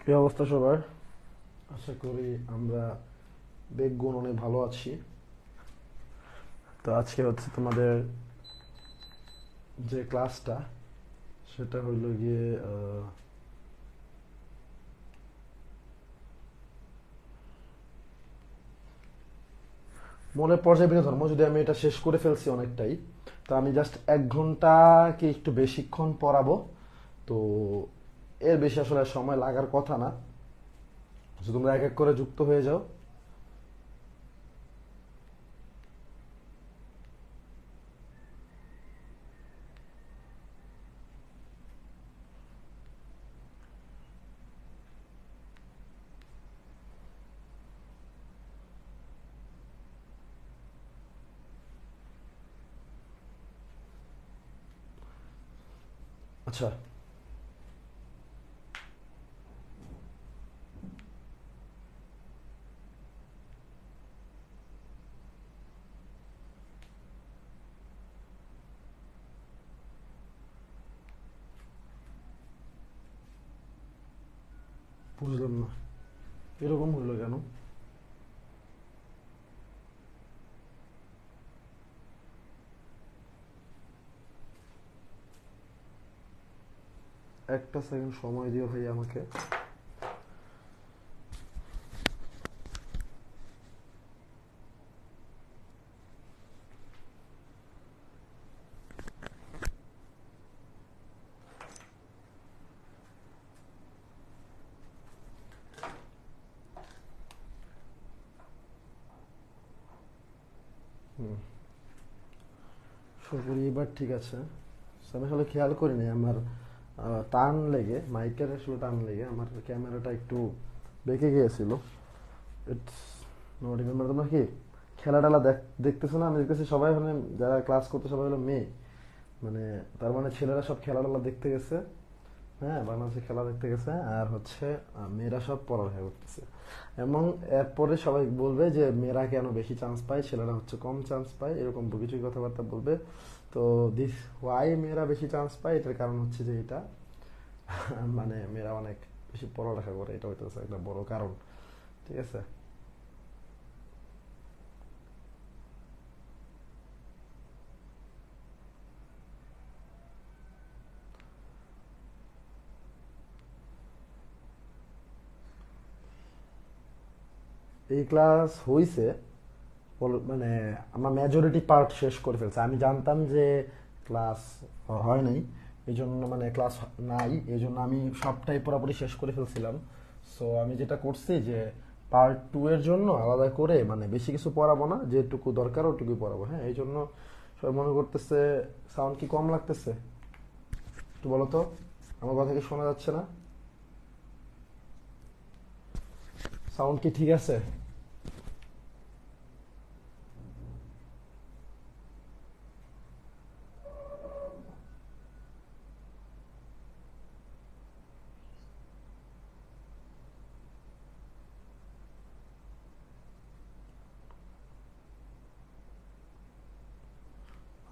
কি অবস্থা সবার? আশা করি আমরা বেগগুণ অনেক ভালো আছি। তো আজকে হচ্ছে তোমাদের যে ক্লাসটা সেটা হইল গিয়ে মনের পর্যায়বৃত্ত ধর্ম। যদি আমি এটা শেষ করে ফেলছি অনেকটাই, তো আমি জাস্ট 1 ঘন্টা কি একটু বেশিক্ষণ পড়াবো। তো এর বেশি আসলে সময় লাগার কথা না। তো তোমরা এক এক করে যুক্ত হয়ে যাও। আচ্ছা, বুঝলাম না এরকম হইলো কেন। একটা সেকেন্ড সময় দিও ভাই আমাকে। হুম, সরকারি এবার ঠিক আছে। আমি আসলে খেয়াল করিনি আমার টান লেগে, মাইকের আসলে টান লেগে আমার ক্যামেরাটা একটু বেঁকে গিয়েছিল। ইটস নট ইভেন, মানে তোমরা কি খেলা টেলা দেখতেছো না? আমি দেখতেছি সবাই, মানে যারা ক্লাস করতে সবাই হলো মেয়ে। মানে তার মানে ছেলেরা সব খেলা টেলা দেখতে গেছে, হ্যাঁ, বাংলাদেশে খেলা দেখতে গেছে, আর হচ্ছে মেয়েরা সব পড়ালেখা করতেছে। এবং এরপরে সবাই বলবে যে মেয়েরা কেন বেশি চান্স পায়, ছেলেরা হচ্ছে কম চান্স পায়, এরকম কিছু কথাবার্তা বলবে। তো দিস ওয়াই মেয়েরা বেশি চান্স পায়, এটার কারণ হচ্ছে যে এটা মানে মেয়েরা অনেক বেশি পড়ালেখা করে, এটা হইতেছে একটা বড় কারণ। ঠিক আছে। এই ক্লাস হইছে, মানে আমার মেজরিটি পার্ট শেষ করে ফেলছে। আমি জানতাম যে ক্লাস হয় নাই, এই জন্য মানে ক্লাস নাই, এই জন্য আমি সবটাই পুরোপুরি শেষ করে ফেলছিলাম। সো আমি যেটা করছি যে পার্ট 2 এর জন্য আলাদা করে মানে বেশি কিছু পড়াবো না, যেটুকু দরকার ওটুকুই পড়াবো। হ্যাঁ, এই জন্য সবাই মনে করতেছে সাউন্ড কি কম লাগতেছে? একটু বলো তো, আমার কথা কি শোনা যাচ্ছে না? সাউন্ড কি ঠিক আছে?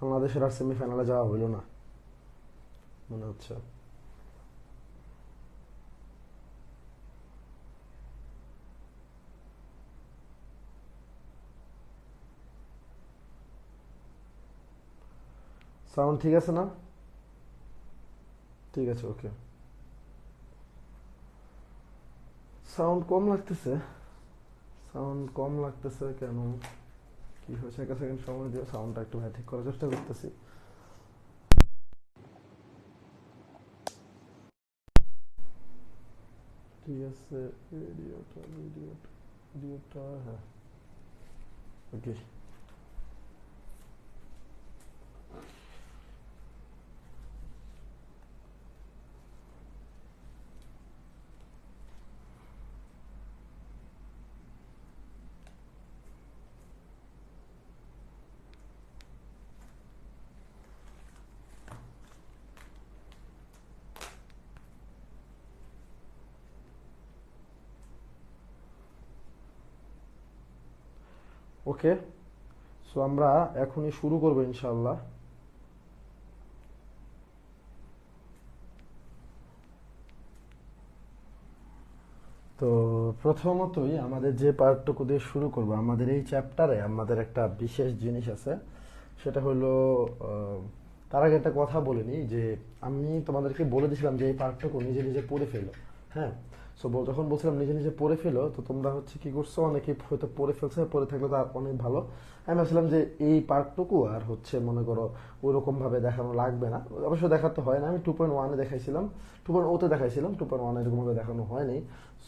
বাংলাদেশের আর সেমিফাইনালে যাওয়া হইলো না মনে হচ্ছে। সাউন্ড ঠিক আছে না? ঠিক আছে, ওকে। সাউন্ড কম লাগতেছে। সাউন্ড কম লাগতেছে কেন, কি হয়েছে? এক সেকেন্ড সময় দিও, সাউন্ডটা একটু ভাই ঠিক করার চেষ্টা করতেছি। ঠিক আছে। রেডিওটা হ্যাঁ, ওকে। ওকে, সো আমরা এখনই শুরু করবো ইনশাল্লাহ। তো প্রথমতই আমাদের যে পার্টটুকু দিয়ে শুরু করব, আমাদের এই চ্যাপ্টারে আমাদের একটা বিশেষ জিনিস আছে, সেটা হলো তার আগে একটা কথা বলিনি যে আমি তোমাদেরকে বলে দিয়েছিলাম যে এই পার্টটুকু নিজে নিজে পড়ে ফেলো। হ্যাঁ, সো যখন বলছিলাম নিজে নিজে পড়ে ফেলো, তো তোমরা হচ্ছে কি করছো, অনেকে হয়তো পড়ে ফেলছে, পড়ে থাকলে তো আর অনেক ভালো। আমি ভাবছিলাম যে এই পার্টটুকু আর হচ্ছে মনে করো ওইরকম ভাবে দেখানো লাগবে না, অবশ্য দেখাতে হয় না। আমি 2.1-এ দেখাইছিলাম, 2.0-তে দেখাইছিলাম, 2.1 এরকম ভাবে দেখানো হয়নি।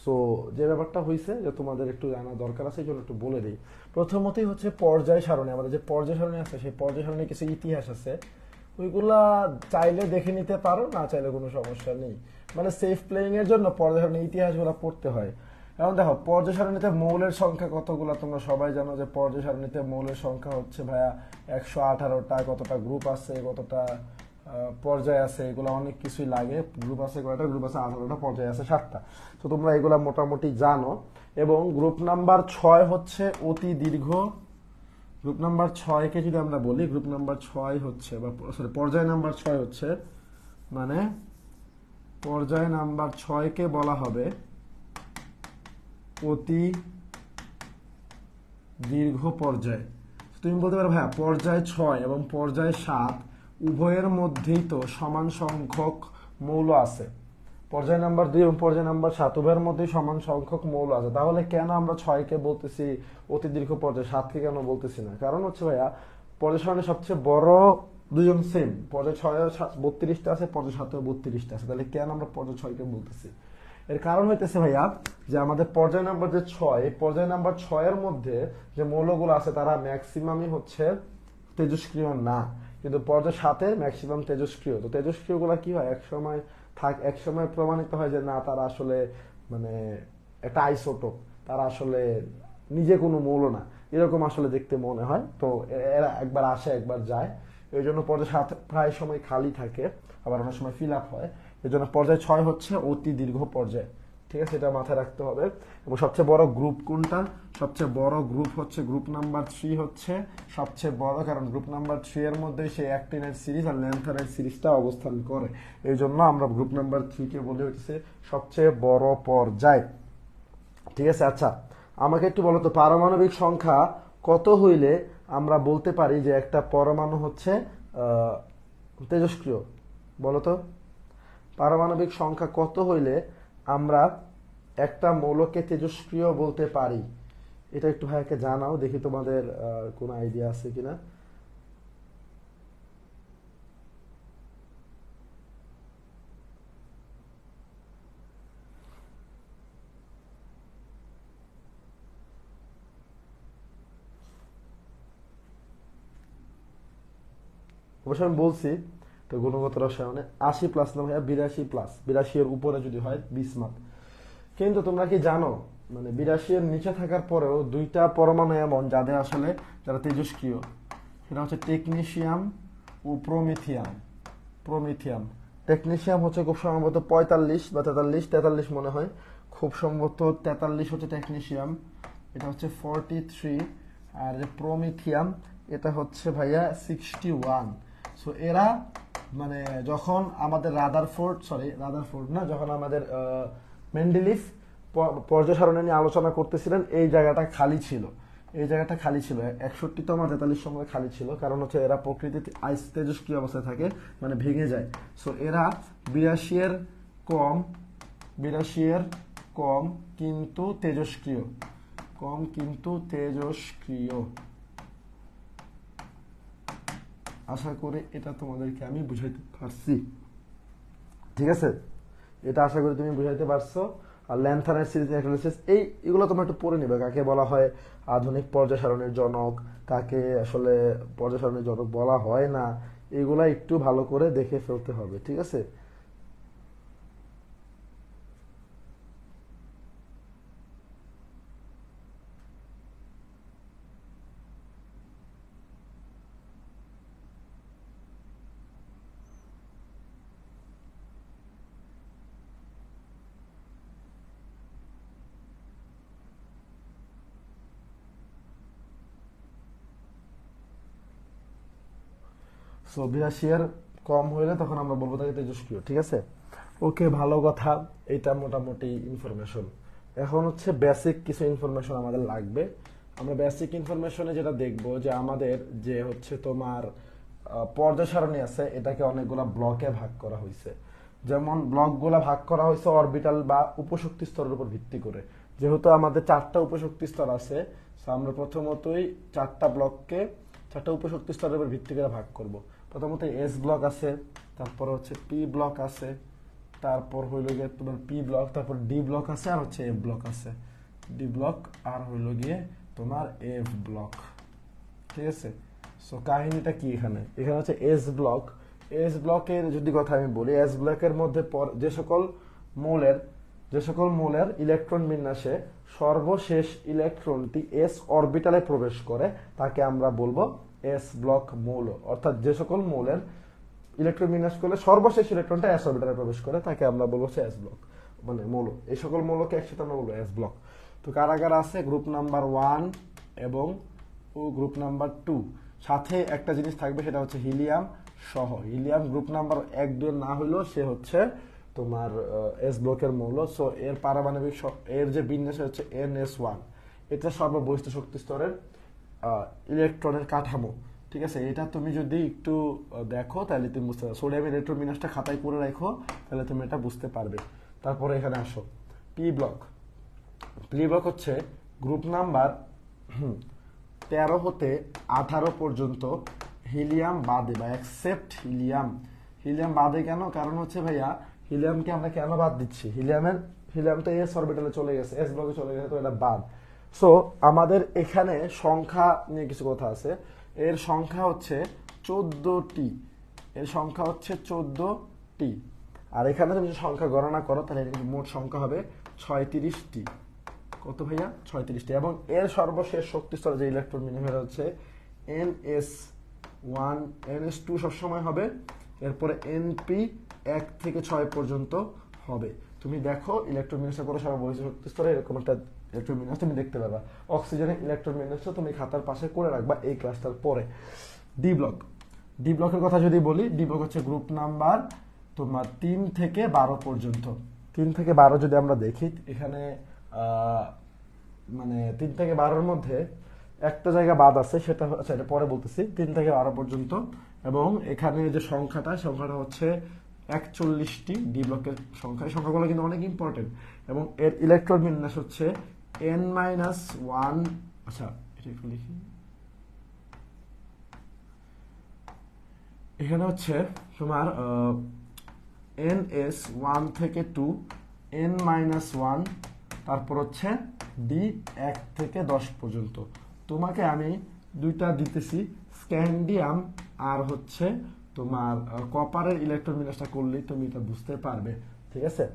সো যে ব্যাপারটা হয়েছে যে তোমাদের একটু জানা দরকার আছে, এই জন্য একটু বলে দিই। প্রথমতই হচ্ছে পর্যায় সারণী, আমাদের যে পর্যায় সারণী আছে সেই পর্যায় সারণীর কিছু ইতিহাস আছে, ওইগুলা চাইলে দেখে নিতে পারো, না চাইলে কোনো সমস্যা নেই। মানে সেফ প্লেয়িং এর জন্য পর্যায় সারণীর ইতিহাসগুলো পড়তে হয়। এখন দেখো পর্যায় সারণীতে মৌলের সংখ্যা কতগুলো তোমরা সবাই জানো যে পর্যায় সারণীতে মৌলের সংখ্যা হচ্ছে ভাইয়া 118টা, কতটা গ্রুপ আছে, কতটা পর্যায় আছে, এগুলো অনেক কিছুই লাগে। গ্রুপ আছে কয়টা, গ্রুপ আছে 18টা, পর্যায় আছে 7টা। তো তোমরা এগুলা মোটামুটি জানো। এবং গ্রুপ নাম্বার 6 হচ্ছে অতি দীর্ঘ। গ্রুপ নাম্বার 6-কে যদি আমরা বলি, গ্রুপ নাম্বার 6 হচ্ছে, বা সরি পর্যায় নাম্বার 6 হচ্ছে, মানে পর্যায় নাম্বার 6-কে বলা হবে অতি দীর্ঘ পর্যায়। তুমি বলতে পারো ভাইয়া পর্যায় 6 এবং পর্যায় 7 উভয়ের মধ্যেই তো সমান সংখ্যক মৌল আছে। পর্যায় নাম্বার 2 এবং পর্যায় নাম্বার 7 উভয়ের মধ্যেই সমান সংখ্যক মৌল আছে, তাহলে কেন আমরা 6-কে বলতেছি অতি দীর্ঘ পর্যায়, 7-কে কেন বলতেছি না? কারণ হচ্ছে ভাইয়া পর্যায় সারণীর সবচেয়ে বড় দুজন সেম, পর্যায় 6 32টা আছে, পর্যায় 7 32টা আছে, তাহলে কেন আমরা পর্যায় 6-কে বলতেছি? এর কারণ হইতেছে ভাইয়া যে আমাদের পর্যায় নাম্বার যে 6, পর্যায় নাম্বার 6-এর মধ্যে যে মৌলগুলো আছে তারা ম্যাক্সিমামই হচ্ছে তেজস্ক্রিয় না, কিন্তু পর্যায় 7-এ ম্যাক্সিমাম তেজস্ক্রিয়। তো তেজস্ক্রিয় গুলা কি হয়, এক সময় প্রমাণিত হয় যে না, তারা আসলে মানে একটা আইসোটোপ, তারা আসলে নিজে কোনো মৌল না, এরকম আসলে দেখতে মনে হয়। তো এরা একবার আসে একবার যায়, এই জন্য পর্যায় 7 প্রায় সময় খালি থাকে, আবার অনেক সময় ফিল আপ হয়। এই জন্য পর্যায় 6 হচ্ছে অতি দীর্ঘ পর্যায়। ঠিক আছে, এটা মাথায় রাখতে হবে। এবং সবচেয়ে বড় গ্রুপ কোনটা? সবচেয়ে বড় গ্রুপ হচ্ছে গ্রুপ নাম্বার 3 হচ্ছে সবচেয়ে বড়, কারণ গ্রুপ নাম্বার 3 এর মধ্যে সেই অ্যাক্টিনের সিরিজ আর ল্যান্থারের সিরিজটা অবস্থান করে। এই জন্য আমরা গ্রুপ নাম্বার 3-কে বলে হচ্ছে সবচেয়ে বড় পর্যায়। ঠিক আছে, আচ্ছা আমাকে একটু বলো তো, পারমাণবিক সংখ্যা কত হইলে আমরা বলতে পারি যে একটা পরমাণু হচ্ছে তেজস্ক্রিয়? বলো তো, পারমাণবিক সংখ্যা কত হইলে আমরা একটা মৌলকে তেজস্ক্রিয় বলতে পারি? এটা একটু ভাইকে জানাও, দেখি তোমাদের কোনো আইডিয়া আছে কিনা। অবশ্য আমি বলছি তো গুণগত রসায়নে 80+ না ভাইয়া, 82+, 82-এর উপরে যদি হয় 20 মার্ক। কিন্তু তোমরা কি জানো মানে 82-এর নিচে থাকার পরেও দুইটা পরমাণু এমন যাদের আসলে যারা তেজস্ক্রিয়, সেটা হচ্ছে টেকনিশিয়াম ও প্রোমিথিয়াম। প্রোমিথিয়াম, টেকনিশিয়াম হচ্ছে খুব সম্ভবত 45 বা 43 মনে হয়, খুব সম্ভবত 43 হচ্ছে টেকনিশিয়াম, এটা হচ্ছে 43। আর যে প্রোমিথিয়াম এটা হচ্ছে ভাইয়া 61। সো এরা মানে যখন আমাদের রাদারফোর্ড না, যখন আমাদের মেন্ডেলিফ পর্যায় সারণী নিয়ে আলোচনা করতেছিলেন, এই জায়গাটা খালি ছিল, এই জায়গাটা খালি ছিল 61তম 43 সময় খালি ছিল, কারণ হচ্ছে এরা প্রকৃতিতে আইস তেজস্ক্রিয় অবস্থায় থাকে, মানে ভেঙে যায়। সো এরা 82-এর কম, 82-এর কম কিন্তু তেজস্ক্রিয়, কম কিন্তু তেজস্ক্রিয়। আশা করি এটা তোমাদেরকে আমি বুঝাইতে পারছি। ঠিক আছে, এটা আশা করি তুমি বুঝাইতে পারছো। আর ল্যান্থারের সিরিজ অ্যানালিসিস এগুলো তোমরা একটু পড়ে নিবে, কাকে বলা হয় আধুনিক পর্যায় সারণীর জনক, কাকে আসলে পর্যায় সারণীর জনক বলা হয় না, এগুলা একটু ভালো করে দেখে ফেলতে হবে। ঠিক আছে, সো 82-এর কম হইলে তখন আমরা বলবো তাকে তেজস্ক্রিয়। ঠিক আছে, ওকে, ভালো কথা, এটা মোটামুটি ইনফরমেশন। এখন হচ্ছে বেসিক কিছু ইনফরমেশন আমাদের লাগবে। আমরা বেসিক ইনফরমেশনে যেটা দেখব যে আমাদের যে হচ্ছে তোমার পর্যায় সারণী আছে, এটাকে অনেকগুলা ব্লকে ভাগ করা হয়েছে। যেমন ব্লকগুলা ভাগ করা হয়েছে অরবিটাল বা উপশক্তি স্তরের উপর ভিত্তি করে। যেহেতু আমাদের 4টা উপশক্তি স্তর আছে, আমরা প্রথমতই 4টা উপশক্তি স্তরের উপর ভিত্তি করে ভাগ করব। প্রথমত এস ব্লক আছে, তারপর হচ্ছে পি ব্লক আছে, তারপর হইল গিয়ে তোমার পি ব্লক, তারপর ডি ব্লক আছে, আর হচ্ছে এফ ব্লক আছে। ডি ব্লক আর হইল গিয়ে তোমার এফ ব্লক। ঠিক আছে, সো কাহিনীটা কি এখানে হচ্ছে এস ব্লক। এস ব্লকের যদি কথা আমি বলি, এস ব্লকের মধ্যে যে সকল মৌলের ইলেকট্রন বিন্যাসে সর্বশেষ ইলেকট্রনটি এস অরবিটালে প্রবেশ করে তাকে আমরা বলবো এস ব্লক মৌল। অর্থাৎ যে সকল মৌলের ইলেকট্রন বিন্যাস করলে সর্বশেষ ইলেকট্রনটা এস অরবিটালে প্রবেশ করে তাকে আমরা বলবো এস ব্লক, মানে মৌল। এই সকল মৌলকে একসাথে আমরা বলবো এস ব্লক। তো কারাগার আছে গ্রুপ নাম্বার 1 এবং গ্রুপ নাম্বার 2, সাথে একটা জিনিস থাকবে সেটা হচ্ছে হিলিয়াম সহ। হিলিয়াম গ্রুপ নাম্বার 1-2 না হইলেও সে হচ্ছে তোমার এস ব্লকের মৌল। সো এর পারমাণবিক এর যে বিন্যাস হচ্ছে NS1। এটা সর্ববহিষ্ঠ শক্তি স্তরের ইলেকট্রনের কাঠামো। ঠিক আছে, এটা তুমি যদি একটু দেখো তাহলে তুমি বুঝতে পারবে। সোডিয়াম ইলেকট্রন বিন্যাসটা খাতায় করে রাখো, তাহলে তুমি এটা বুঝতে পারবে। তারপরে এখানে আসো পি ব্লক। পি ব্লক হচ্ছে গ্রুপ নাম্বার 13 হতে 18 পর্যন্ত হিলিয়াম বাদে বা অ্যাকসেপ্ট হিলিয়াম বাদে কেন? কারণ হচ্ছে ভাইয়া হিলিয়ামকে আমরা কেন বাদ দিচ্ছি? হিলিয়াম তো এস অরবিটালে চলে গেছে, এস ব্লকে চলে গেছে, তো এটা বাদ। সো আমাদের এখানে সংখ্যা নিয়ে কিছু কথা আছে। এর সংখ্যা হচ্ছে 14টি। এর সংখ্যা হচ্ছে 14টি। আর এখানে তুমি যদি সংখ্যা গণনা করো তাহলে মোট সংখ্যা হবে 36টি। কত ভাইয়া? 36টি। এবং এর সর্বশেষ শক্তি স্তরে যে ইলেকট্রন বিনিময় হচ্ছে NS1, NS2 সবসময় হবে। এরপরে NP 1 থেকে 6 পর্যন্ত হবে। তুমি দেখো ইলেকট্রন বিন্যাসের পরে সর্বশেষ শক্তি স্তরে এরকম একটা ইলেকট্রন বিন্যাস তুমি দেখতে পাবা। অক্সিজেনের ইলেকট্রন বিন্যাসটা তুমি খাতার পাশে করে রাখবা এই ক্লাসটার পরে। D block. ডি ব্লকের কথা যদি বলি, ডি ব্লক হচ্ছে গ্রুপ নাম্বার তোমার 3 থেকে 12 পর্যন্ত। 3 থেকে 12 যদি আমরা দেখি, এখানে মানে 3 থেকে 12-র মধ্যে একটা জায়গা বাদ আছে, সেটা আচ্ছা এটা পরে বলতেছি। 3 থেকে 12 পর্যন্ত, এবং এখানে যে সংখ্যাটা হচ্ছে 41টি। ডি ব্লকের সংখ্যা, এই সংখ্যাগুলো কিন্তু অনেক ইম্পর্টেন্ট। এবং এর ইলেকট্রন বিন্যাস হচ্ছে N-1। আচ্ছা এটা একটু লিখি। এখানে হচ্ছে তোমার NS1 থেকে 2, N-1, তারপর হচ্ছে ডি 1 থেকে 10 পর্যন্ত। তোমাকে আমি দুইটা দিতেছি, স্ক্যান্ডিয়াম আর হচ্ছে তোমার কপারের ইলেকট্রন বিন্যাসটা করলেই তুমি এটা বুঝতে পারবে। ঠিক আছে,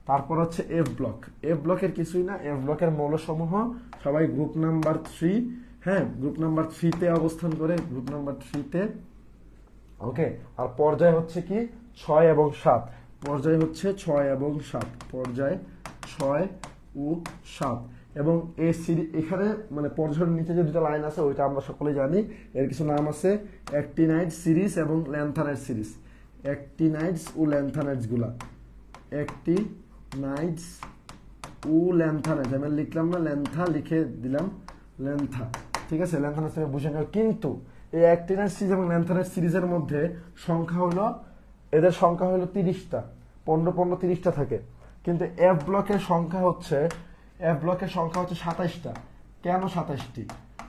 তারপর হচ্ছে এফ ব্লক। এফ ব্লকের কিছুই না, এফ ব্লকের মৌলসমূহ সবাই গ্রুপ নাম্বার 3। হ্যাঁ, গ্রুপ নাম্বার 3-তে অবস্থান করে, গ্রুপ নাম্বার 3-তে। ওকে, আর পর্যায় হচ্ছে কি 6 এবং 7। পর্যায় হচ্ছে 6 এবং 7, পর্যায় 6 ও 7। এবং এই এখানে মানে পর্যায়ের নিচে যে দুটো লাইন আছে ওইটা আমরা সকলেই জানি। এর কিছু নাম আছে অ্যাক্টিনাইড সিরিজ এবং ল্যান্থানাইড সিরিজ। অ্যাক্টিনাইডস ও ল্যান্থানাইডস গুলা, অ্যাক্টিনাইডস ও ল্যান্থানাইডস, আমি লিখলাম না ল্যান্থা, লিখে দিলাম ল্যান্থা। ঠিক আছে, ল্যান্থানাইডস বুঝে নাও। কিন্তু এই অ্যাক্টিনাইড সিরিজ এবং ল্যান্থানাইড সিরিজের মধ্যে এদের সংখ্যা হলো 30টা। 15-15-30টা থাকে। কিন্তু এফ ব্লকের সংখ্যা হচ্ছে 27টা। কেন 27টি?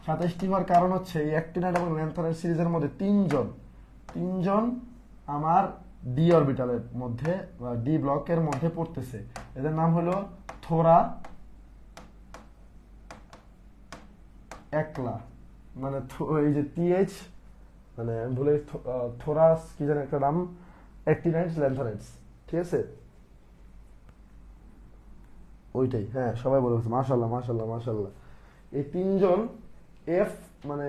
27টি হওয়ার কারণ হচ্ছে এই অ্যাক্টিনাইড এবং ল্যান্থানাইড সিরিজের মধ্যে তিনজন আমার ডি অরবিটালের মধ্যে বা ডি ব্লকের মধ্যে পড়তেছে। এদের নাম হলো থোরা, একলা, মানে এই যে TH, মানে আমি ভুলে থোরাস কি জানি একটা নাম, অ্যাক্টিনাইডস ল্যান্থানাইডস। ঠিক আছে, ওইটাই। হ্যাঁ, সবাই বলে মাশাআল্লাহ মাশাআল্লাহ মাশাআল্লাহ। এই তিনজন এফ মানে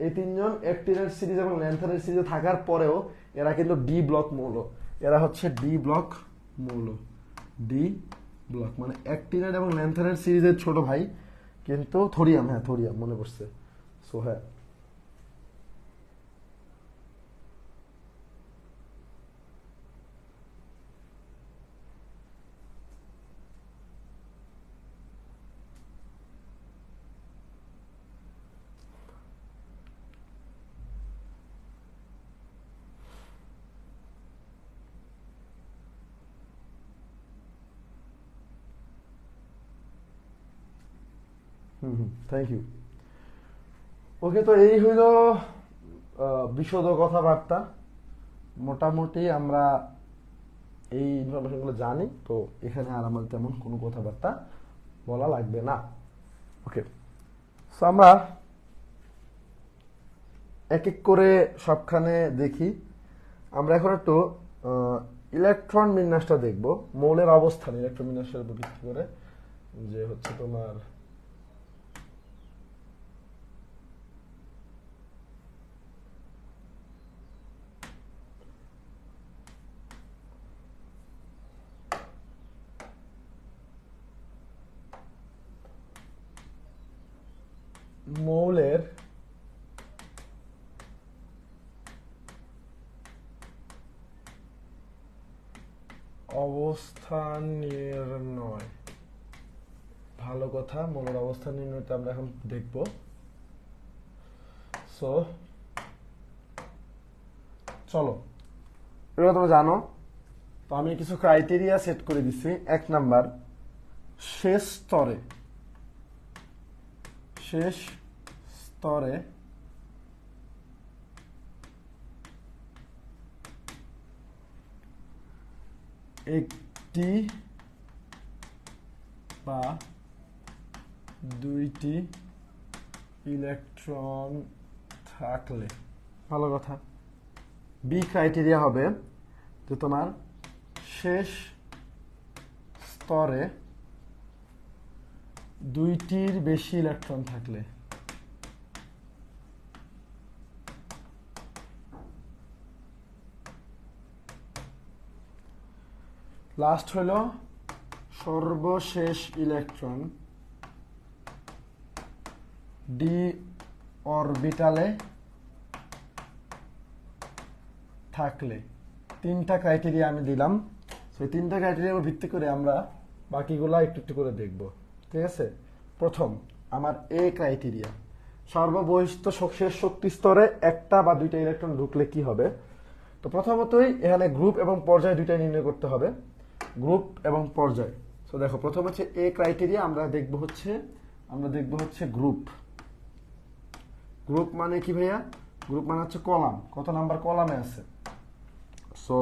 এই তিনজন অ্যাক্টিনাইড সিরিজ এবং ল্যান্থানাইড সিরিজে থাকার পরেও এরা কিন্তু ডি ব্লক মৌল। এরা হচ্ছে ডি ব্লক মৌল। ডি ব্লক মানে অ্যাক্টিনাইড এবং ল্যান্থানাইড সিরিজের ছোট ভাই, কিন্তু থোরিয়াম। হ্যাঁ, থোরিয়াম মনে পড়ছে। সো হ্যাঁ, থ্যাংক ইউ। ওকে, তো এই হইল বিশদ কথাবার্তা। মোটামুটি আমরা এই ইনফরমেশনগুলো জানি, তো এখানে আর আমার তেমন কোনো কথাবার্তা বলা লাগবে না। ওকে, সো আমরা এক এক করে সবখানে দেখি। আমরা এখন একটু ইলেকট্রন বিন্যাসটা দেখব, মৌলের অবস্থান ইলেকট্রন বিন্যাসের উপর ভিত্তি করে, যে হচ্ছে তোমার মৌলের অবস্থান নির্ণয়। ভালো কথা, মৌলের অবস্থান নির্ণয়টা আমরা এখন দেখব। সো চলো, এগুলো তোমরা জানো। তো আমি কিছু ক্রাইটেরিয়া সেট করে দিচ্ছি। 1 নাম্বার, শেষ স্তরে একটি বা দুইটি ইলেকট্রন থাকলে। ভালো কথা। বি ক্রাইটেরিয়া হবে যে তোমার শেষ স্তরে দুইটির বেশি ইলেকট্রন থাকলে। লাস্ট হলো সর্বশেষ ইলেকট্রন ডি অরবিটালে থাকলে। 3টা ক্রাইটেরিয়া আমি দিলাম। সেই 3টা ক্রাইটেরিয়ার উপর ভিত্তি করে আমরা বাকিগুলা একটু একটু করে দেখব। ঠিক আছে, প্রথম আমার এ ক্রাইটেরিয়া, সর্ববহিষ্ঠ শেষ শক্তি স্তরে একটা বা দুইটা ইলেকট্রন ঢুকলে কি হবে। তো প্রথমতই এখানে গ্রুপ এবং পর্যায় দুইটাই নির্ণয় করতে হবে, গ্রুপ এবং পর্যায়। তো দেখো, প্রথম হচ্ছে এ ক্রাইটেরিয়া, আমরা দেখব হচ্ছে গ্রুপ। গ্রুপ মানে কি ভাইয়া? গ্রুপ মানে হচ্ছে কলাম, কত নাম্বার কলামে আছে। সো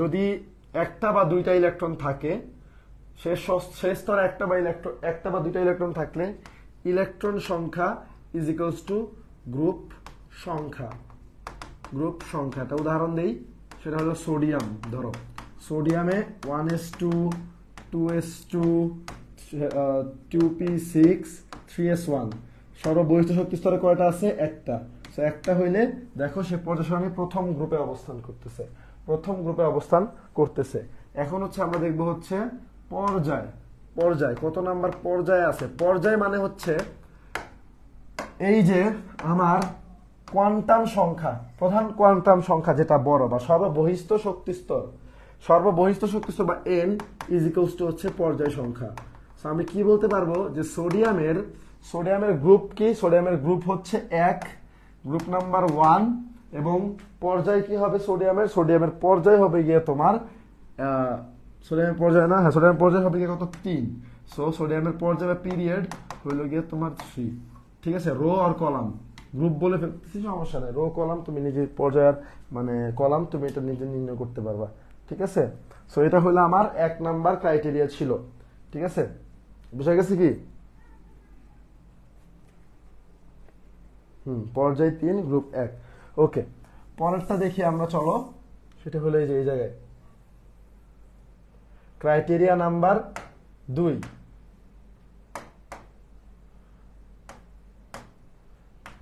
যদি একটা বা দুইটা ইলেকট্রন থাকে, শেষ স্তরে একটা বা দুইটা ইলেকট্রন থাকলে ইলেকট্রন সংখ্যা ইজ ইকুয়ালস টু গ্রুপ সংখ্যা। গ্রুপ সংখ্যাটা উদাহরণ দেই, সেটা হলো সোডিয়াম। ধরো সোডিয়ামে 1s2 2s2 2p6 3s1 সর্ববহিষ্ঠ শক্তি স্তরে কয়টা আছে? একটা। সো একটা হইলে দেখো সে পর্যায় সারণী প্রথম গ্রুপে অবস্থান করতেছে। এখন হচ্ছে আমরা দেখব হচ্ছে পর্যায় কত নাম্বার পর্যায়ে আছে। পর্যায় মানে হচ্ছে এই যে আমার কোয়ান্টাম সংখ্যা, প্রধান কোয়ান্টাম সংখ্যা যেটা বড়, বা সর্ববহিষ্ঠ শক্তি স্তর বা n ইজ ইকুয়ালস টু হচ্ছে পর্যায় সংখ্যা। সো আমি কি বলতে পারবো যে সোডিয়ামের গ্রুপ কি? সোডিয়ামের গ্রুপ হচ্ছে 1, গ্রুপ নাম্বার 1। এবং পর্যায় কি হবে সোডিয়ামের পর্যায় হবে গিয়ে তোমার সোডিয়ামের পর্যায় হবে গিয়ে কত? 3। সো সোডিয়ামের পর্যায় বা পিরিয়ড হইল গিয়ে তোমার 3। ঠিক আছে, রো আর কলাম, গ্রুপ বলে ফেলতেছি, সমস্যা নাই। রো কলাম তুমি নিজে, পর্যায়ের মানে কলাম তুমি এটা নিজে নির্ণয় করতে পারবা। ঠিক আছে, সো এটা হলো আমার 1 নাম্বার ক্রাইটেরিয়া ছিল। ঠিক আছে, বুঝা গেছে কি? পর্যায় 3, গ্রুপ 1। ওকে, পরেরটা দেখি আমরা, চলো। সেটা হলো এই যে এই জায়গায় ক্রাইটেরিয়া নাম্বার 2।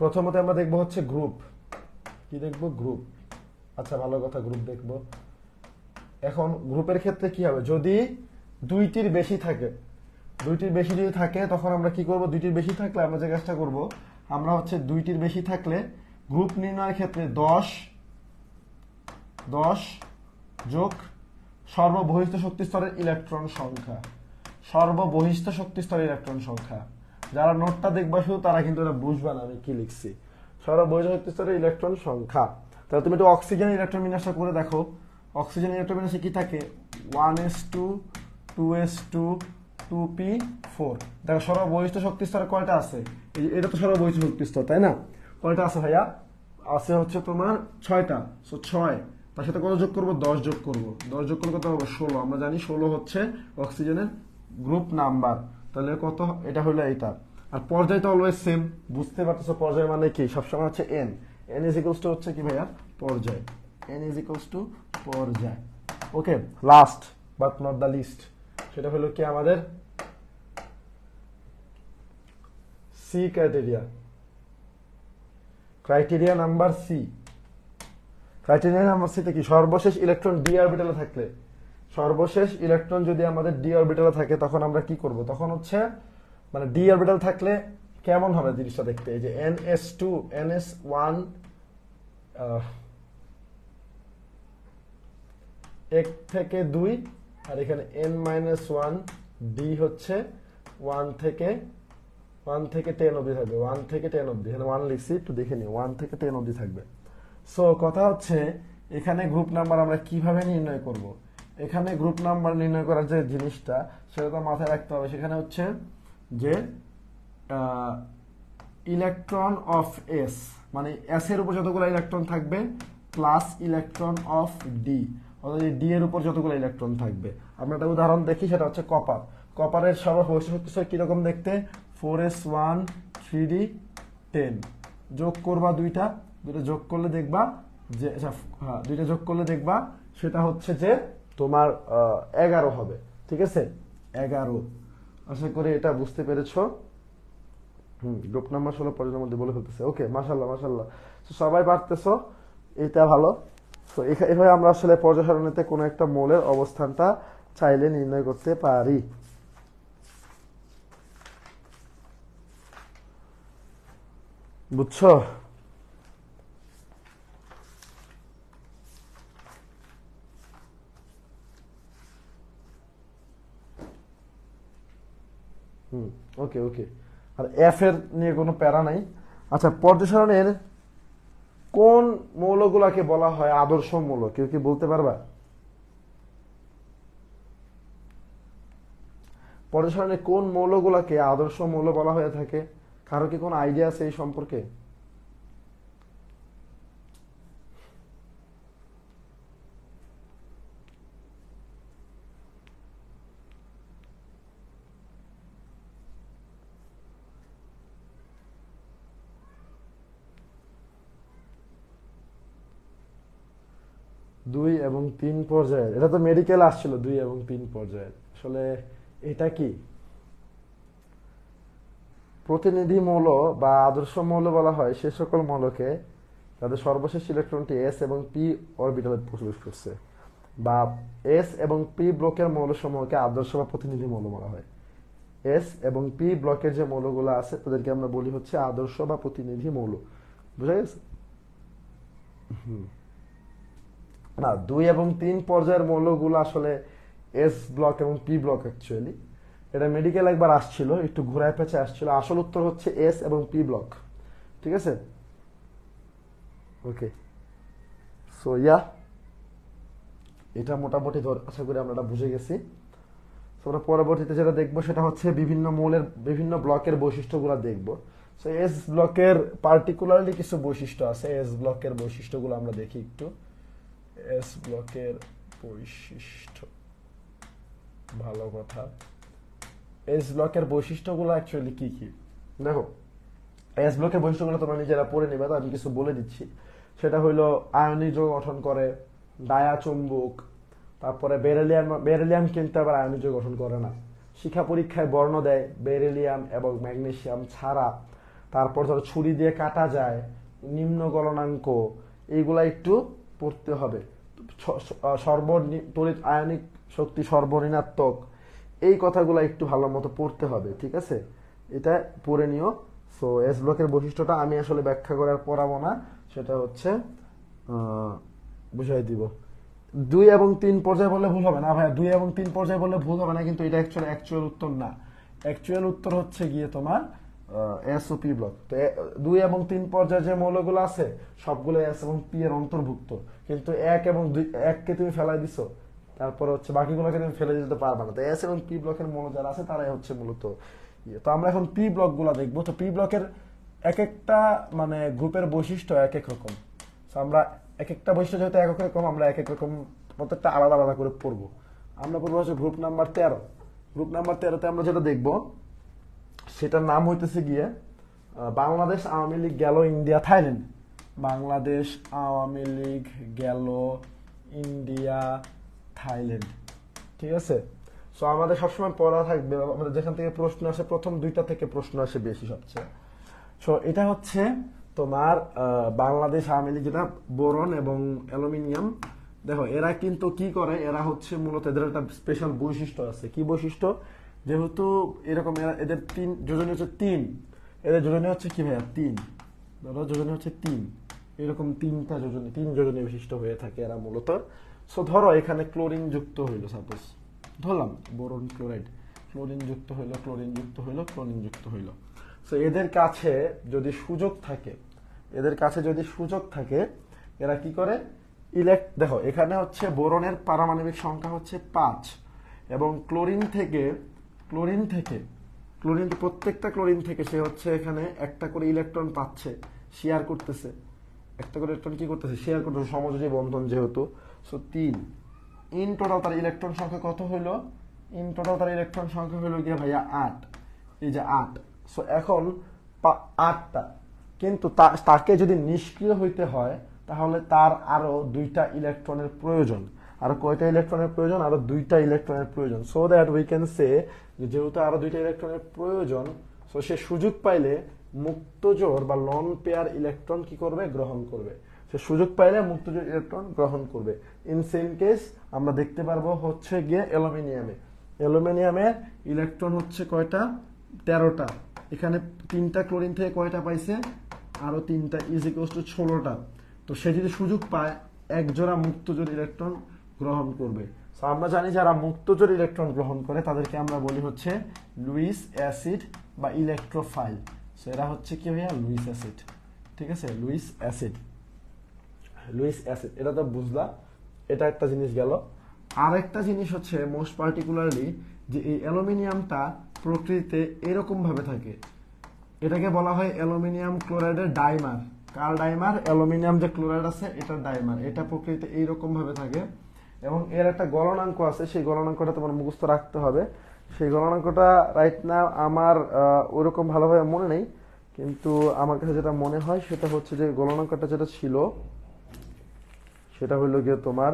প্রথমত আমরা দেখবো হচ্ছে গ্রুপ। কি দেখবো? গ্রুপ। আচ্ছা, ভালো কথা, গ্রুপ দেখবো। এখন গ্রুপের ক্ষেত্রে কি হবে? যদি দুইটির বেশি যদি থাকে তখন আমরা কি করব? দুইটির বেশি থাকলে আমরা যে কাজটা করব, আমরা হচ্ছে দুইটির বেশি থাকলে গ্রুপ নির্ণয়ের ক্ষেত্রে 10 যোগ সর্ববহিষ্ঠ শক্তি স্তরের ইলেকট্রন সংখ্যা। যারা নোটটা দেখবা শুধু তারা কিন্তু এটা বুঝবা না আমি কি লিখছি। সর্ববহিষ্ঠ শক্তি স্তরের ইলেকট্রন সংখ্যা। তাহলে তুমি একটু অক্সিজেন ইলেকট্রন বিন্যাসটা করে দেখো। অক্সিজেন ইলেকট্রন বিন্যাসে কি থাকে? 1s2 2s2 2p4। দেখো সর্ববহিষ্ঠ শক্তি স্তরে কয়টা আছে? এটা তো সর্ববহিষ্ঠ শক্তি স্তর, তাই না? কয়টা আছে ভাইয়া? আছে হচ্ছে তোমার 6টা। সো 6, তার সাথে কত যোগ করব? 10 যোগ করব। 10 যোগ করলে কত হবে? 16। আমরা জানি 16 হচ্ছে অক্সিজেনের গ্রুপ নাম্বার। তাহলে কত? এটা হলো এইটা। আর পর্যায় তো অলওয়েজ সেম, বুঝতে পারতেছো পর্যায় মানে কি? সবসময় হচ্ছে n। n is equals to হচ্ছে কি ভাইয়া? পর্যায়। n ইজ ইকুয়ালস টু পর্যায়। Okay, last but not the least, সেটা হলো কি আমাদের C criteria. Criteria number C. Criteria number সিতে কি? সর্বশেষ ইলেকট্রন ডি অরবিটালে থাকলে, সর্বশেষ ইলেকট্রন যদি আমাদের ডি অরবিটালে থাকে তখন আমরা কি করব? তখন হচ্ছে মানে ডি অরবিটাল থাকলে কেমন হবে জিনিসটা দেখতে? এই যে ns2 ns1 1 থেকে 2, আর এখানে n-1 ডি হচ্ছে 1 থেকে 10 অবধি থাকবে। 1 থেকে 10 অবধি, এখানে 1 লিখছি, একটু দেখে নিই। 1 থেকে 10 অবধি থাকবে। সো কথা হচ্ছে এখানে গ্রুপ নাম্বার আমরা কিভাবে নির্ণয় করব? এখানে গ্রুপ নাম্বার নির্ণয় করার যে জিনিসটা, সেটা তো মাথায় রাখতে হবে। সেখানে হচ্ছে যে ইলেকট্রন অফ এস, মানে এস এর উপর যতগুলো ইলেকট্রন থাকবে প্লাস ইলেকট্রন অফ ডি, অর্থাৎ ডি এর উপর যতগুলো ইলেকট্রন থাকবে। আমরা একটা উদাহরণ দেখি, সেটা হচ্ছে কপার। কপারের সর্ববহিষ্ঠ শক্তি স্তর কিরকম দেখতে? 4s1 3d 10। যোগ করবা দুইটা যোগ করলে দেখবা যে, হ্যাঁ, দুইটা যোগ করলে দেখবা সেটা হচ্ছে যে তোমার 11 হবে। ঠিক আছে, 11। আশা করি এটা বুঝতে পেরেছো। গ্রুপ নাম্বার 16 পর্যায়ের মধ্যে বলে ফেলতেছে। ওকে, মাশাআল্লাহ মাশাআল্লাহ, সবাই পারতেছো, এটা ভালো। তো এভাবে আমরা আসলে পর্যায় সারণীতে কোনো একটা মৌলের অবস্থানটা চাইলে নির্ণয় করতে পারি। বুঝছো? ওকে ওকে। আর এফ এর নিয়ে কোনো প্যারা নাই। আচ্ছা, পর্যায় সারণীর কোন মৌলগুলাকে বলা হয় আদর্শ মৌল? কেউ কি বলতে পারবা? পর্যায় সারণীর কোন মৌলগুলাকে আদর্শ মৌল বলা হয়ে থাকে? কারো কি কোনো আইডিয়া আছে এই সম্পর্কে? দুই এবং 3 পর্যায়ের, এটা তো মেডিকেল আসছিল 2 এবং 3 পর্যায়ের। আসলে এটা কি প্রতিনিধি মৌল বা আদর্শ মৌল বলা হয় সে সকল মৌলকে তাদের সর্বশেষ ইলেকট্রনটি এস এবং পি অরবিটালে প্রবেশ করছে, বা এস এবং পি ব্লকের মৌলসমূহকে আদর্শ বা প্রতিনিধি মৌল বলা হয়। এস এবং পি ব্লকের যে মৌলগুলো আছে তাদেরকে আমরা বলি হচ্ছে আদর্শ বা প্রতিনিধি মৌল। বুঝা গেছে? না, 2 এবং 3 পর্যায়ের মৌলগুলো আসলে এস ব্লক এবং পি ব্লক। অ্যাকচুয়ালি এটা মেডিকেল একবার আসছিল, একটু ঘোরায় পেঁচে আসছিল। আসল উত্তর হচ্ছে এস এবং পি ব্লক। ঠিক আছে, ওকে। সো ইয়া, এটা মোটামুটি আশা করি আমরা এটা বুঝে গেছি। আমরা পরবর্তীতে যেটা দেখবো সেটা হচ্ছে বিভিন্ন মৌলের বিভিন্ন ব্লকের বৈশিষ্ট্যগুলো দেখবো। সো এস ব্লকের পার্টিকুলারলি কিছু বৈশিষ্ট্য আছে। এস ব্লকের বৈশিষ্ট্যগুলো আমরা দেখি একটু। এস ব্লকের বৈশিষ্ট্য, ভালো কথা। এস ব্লকের বৈশিষ্ট্যগুলো অ্যাকচুয়ালি কি কি? দেখো, এস ব্লকের বৈশিষ্ট্যগুলো তোমরা নিজেরা পড়ে নিবে, তো আমি কিছু বলে দিচ্ছি। সেটা হইলো আয়নিক যৌগ গঠন করে, ডায়া চুম্বক, তারপরে বেরিলিয়াম কিন্তু আবার আয়নিক যৌগ গঠন করে না। শিক্ষা পরীক্ষায় বর্ণ দেয় বেরিলিয়াম এবং ম্যাগনেসিয়াম ছাড়া। তারপর ধরো ছুরি দিয়ে কাটা যায়, নিম্ন গলনাঙ্ক, এইগুলা একটু পড়তে হবে। তড়িৎ আয়নিক শক্তি সর্বঋণাত্মক, এই কথাগুলো একটু ভালো মতো পড়তে হবে। ঠিক আছে, এটা পড়ে নিও। সো এস ব্লকের বৈশিষ্ট্যটা আমি আসলে ব্যাখ্যা করে আর পড়াবো না, সেটা হচ্ছে বুঝাই দিব। 2 এবং 3 পর্যায়ে বললে ভুল হবে না ভাইয়া, 2 এবং 3 পর্যায়ে বললে ভুল হবে না, কিন্তু এটা অ্যাকচুয়াল উত্তর না। অ্যাকচুয়াল উত্তর হচ্ছে গিয়ে তোমার এস ও পি ব্লক। তো 2 এবং 3 পর্যায়ে যে মৌলগুলো আছে সবগুলো এস এবং পি এর অন্তর্ভুক্ত, কিন্তু 1 এবং 2 1 কে তুমি ফেলাই দিছো, তারপর হচ্ছে বাকিগুলোকে তুমি ফেলে দিতে পারবে না। তো এস এবং পি ব্লকের মূল যারা আছে তারাই হচ্ছে মূলত ইয়ে। তো আমরা এখন পি ব্লকগুলো দেখবো। তো পি ব্লকের এক একটা মানে গ্রুপের বৈশিষ্ট্য এক এক রকম। তো আমরা এক একটা বৈশিষ্ট্য যেহেতু এক এক রকম, আমরা এক এক রকম প্রত্যেকটা আলাদা আলাদা করে পড়বো। আমরা পড়বো হচ্ছে গ্রুপ নাম্বার 13। গ্রুপ নাম্বার 13-তে আমরা যেটা দেখবো সেটার নাম হইতেছে গিয়ে বাংলাদেশ আওয়ামী লীগ গেল ইন্ডিয়া থাইল্যান্ড। বাংলাদেশ আওয়ামী লীগ গেল ইন্ডিয়া থাইল্যান্ড, ঠিক আছে। সো আমাদের সবসময় পড়া থাকবে, আমাদের যেখান থেকে প্রশ্ন আসে প্রথম দুইটা থেকে প্রশ্ন আসে বেশি সবচেয়ে। সো এটা হচ্ছে তোমার বাংলাদেশ আওয়ামী লীগ, যেটা বোরন এবং অ্যালুমিনিয়াম। দেখো এরা কিন্তু কি করে, এরা হচ্ছে মূলত এদের একটা স্পেশাল বৈশিষ্ট্য আছে। কি বৈশিষ্ট্য? যেহেতু এরকম এদের তিন যোজনী হচ্ছে তিন, এদের যোজনী হচ্ছে কি ভাইয়া তিন, ধরো যোজনী হচ্ছে তিন, এরকম তিনটা যোজনী, তিন যোজনী বিশিষ্ট হয়ে থাকে এরা মূলত। সো ধরো এখানে ক্লোরিন যুক্ত হইলো, সাপোজ ধরলাম বোরন ক্লোরাইড, ক্লোরিন যুক্ত হইলো, ক্লোরিন যুক্ত হইলো, ক্লোরিন যুক্ত হইলো। সো এদের কাছে যদি সুযোগ থাকে, এদের কাছে যদি সুযোগ থাকে, এরা কি করে দেখো এখানে হচ্ছে বোরনের পারমাণবিক সংখ্যা হচ্ছে 5 এবং ক্লোরিন থেকে প্রত্যেকটা ক্লোরিন থেকে সে হচ্ছে এখানে একটা করে ইলেকট্রন পাচ্ছে, শেয়ার করতেছে, একটা করে ইলেকট্রন কি করতেছে, শেয়ার করতেছে, সমযোজী বন্ধন যেহেতু। সো 3 ইন টোটাল তার ইলেকট্রন সংখ্যা কত হইলো? ইন টোটাল তার ইলেকট্রন সংখ্যা হইলো গিয়ে ভাইয়া 8, এই যে 8। সো এখন 8টা, কিন্তু তাকে যদি নিষ্ক্রিয় হইতে হয় তাহলে তার আরো 2টা ইলেকট্রনের প্রয়োজন। আর কয়টা ইলেকট্রনের প্রয়োজন? আরো 2টা ইলেকট্রনের প্রয়োজন। So that we can say, যেহেতু আরো 2টা ইলেকট্রনের প্রয়োজন, সো সে সুযোগ পাইলে মুক্তজোড় বা লন পেয়ার ইলেকট্রন কি করবে? গ্রহণ করবে। সে সুযোগ পাইলে মুক্তজোড় ইলেকট্রন গ্রহণ করবে। ইন সেম কেস আমরা দেখতে পারবো হচ্ছে গিয়ে অ্যালুমিনিয়ামে ইলেকট্রন হচ্ছে কয়টা? 13টা। এখানে 3টা ক্লোরিন থেকে কয়টা পাইছে? আরো 3টা, ইজ ইকুয়ালস টু 16টা। তো সে যদি সুযোগ পায় এক জোড়া মুক্তজোড় ইলেকট্রন গ্রহণ করবে। সো আমরা জানি যারা মুক্তজোড় ইলেকট্রন গ্রহণ করে তাদেরকে আমরা বলি হচ্ছে লুইস অ্যাসিড বা ইলেকট্রোফাইল। সো এরা হচ্ছে কি ভাইয়া? লুইস অ্যাসিড, ঠিক আছে, লুইস অ্যাসিড। এটা তো বুঝলা, এটা একটা জিনিস গেল। আর একটা জিনিস হচ্ছে মোস্ট পার্টিকুলারলি যে এই অ্যালুমিনিয়ামটা প্রকৃতিতে এরকম ভাবে থাকে, এটাকে বলা হয় অ্যালুমিনিয়াম ক্লোরাইডের ডাইমার। কার ডাইমার? অ্যালুমিনিয়াম যে ক্লোরাইড আছে এটার ডাইমার। এটা প্রকৃতিতে এইরকম ভাবে থাকে এবং এর একটা গলনাঙ্ক আছে, সেই গলনাঙ্কটা তোমার মুখস্থ রাখতে হবে। সেই গলনাঙ্কটা রাইট নাও আমার ওইরকম ভালোভাবে মনে নেই, কিন্তু আমার কাছে যেটা মনে হয় সেটা হচ্ছে যে গলনাঙ্কটা যেটা ছিল সেটা হইলো গিয়ে তোমার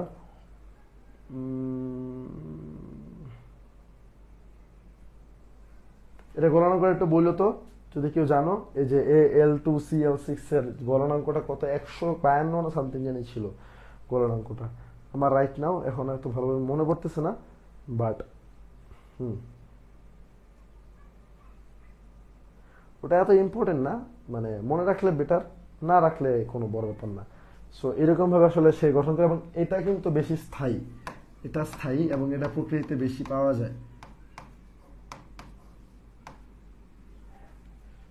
এটা গলনাঙ্ক একটু বললো তো যদি কেউ জানো। এই যে Al2Cl6 এর গলনাঙ্কটা কত? 152 না সামথিং জানি ছিল গলনাঙ্কটা। আমার রাইট নাও এখন এত ভালোভাবে মনে পড়তেছে না, বাট ওটা এত ইম্পর্টেন্ট না, মানে মনে রাখলে বেটার, না রাখলে কোনো বড় ব্যাপার না। সো এরকম ভাবে আসলে সে গঠন করে এবং এটা কিন্তু বেশি স্থায়ী, এটা স্থায়ী এবং এটা প্রকৃতিতে বেশি পাওয়া যায়।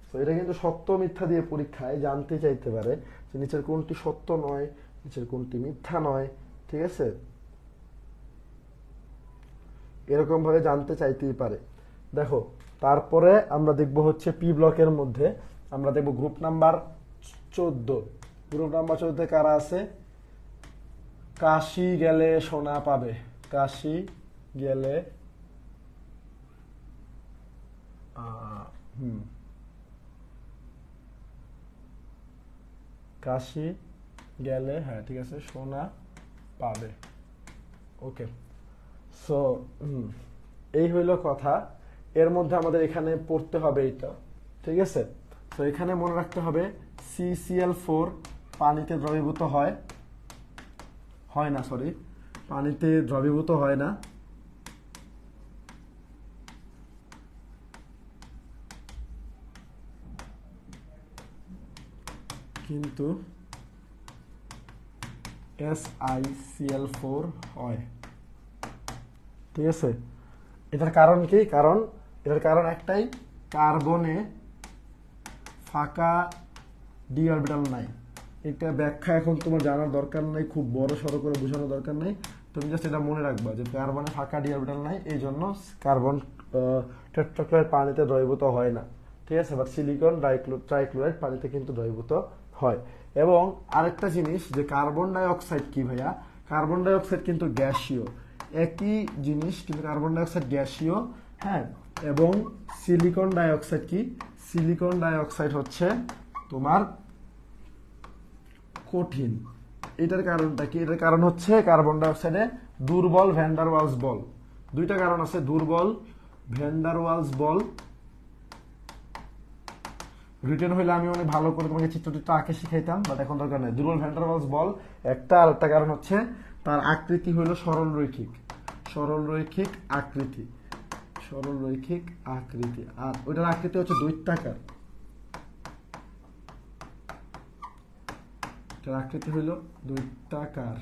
তো এটা কিন্তু সত্য মিথ্যা দিয়ে পরীক্ষায় জানতে চাইতে পারে যে নিচের কোনটি সত্য নয়, নিচের কোনটি মিথ্যা নয়, ঠিক আছে, এরকম ভাবে জানতে চাইতেই পারে। দেখো তারপরে আমরা দেখব হচ্ছে পি ব্লকের মধ্যে আমরা দেখব গ্রুপ নাম্বার 14। গ্রুপ নাম্বার 14 কারা আছে? কাশি গেলে সোনা পাবে, কাশি গেলে কাশি গেলে, হ্যাঁ ঠিক আছে, সোনা পাবে। ওকে, সো এই হইল কথা। এর মধ্যে আমাদের এখানে পড়তে হবে এটা, ঠিক আছে। তো এখানে মনে রাখতে হবে CCl4 পানিতে দ্রবীভূত হয় না, সরি, পানিতে দ্রবীভূত হয় না, কিন্তু SiCl4 হয়, ঠিক আছে। এটার কারণ কি? এটার কারণ একটাই, কার্বনে ফাঁকা ডি অরবিটাল নাই। এটা ব্যাখ্যা এখন তোমার জানার দরকার নাই, খুব বড় সড়ো করে বোঝানোর দরকার নেই। তুমি জাস্ট এটা মনে রাখবা যে কার্বনে ফাঁকা ডি অরবিটাল নাই, এই জন্য কার্বন টেট্রাক্লোরাইড পানিতে দ্রবীভূত হয় না, ঠিক আছে। বাট সিলিকন ট্রাইক্লোরাইড পানিতে কিন্তু দ্রবীভূত হয়। এবং আরেকটা জিনিস যে কার্বন ডাই অক্সাইড কি ভাইয়া, কার্বন ডাই অক্সাইড কিন্তু গ্যাসীয়, একই জিনিস কিন্তু কার্বন ডাই অক্সাইড গ্যাসীয়, হ্যাঁ। এবং সিলিকন ডাই অক্সাইড কি, সিলিকন ডাই অক্সাইড হচ্ছে তোমার কঠিন। এটার কারণটা কি, এটার কারণ হচ্ছে কার্বন ডাই অক্সাইডে দুর্বল ভ্যান ডার ওয়ালস বল। দুইটা কারণ আছে, দুর্বল ভ্যান ডার ওয়ালস বল। রিটেন হইলে আমি অনেক ভালো করে তোমাকে চিত্রটিটা আঁকে শিখাইতাম, বাট এখন দরকার নেই। দুর্বল ভ্যান ডার ওয়ালস বল একটা, আর একটা কারণ হচ্ছে তার আকৃতি হইল সরল রৈখিক, সরল রৈখিক আকৃতি, সরল রৈখিক আকৃতি। আর ওইটার আকৃতি হচ্ছে দৈত্যাকার, এটার আকৃতি হইল দৈত্যাকার,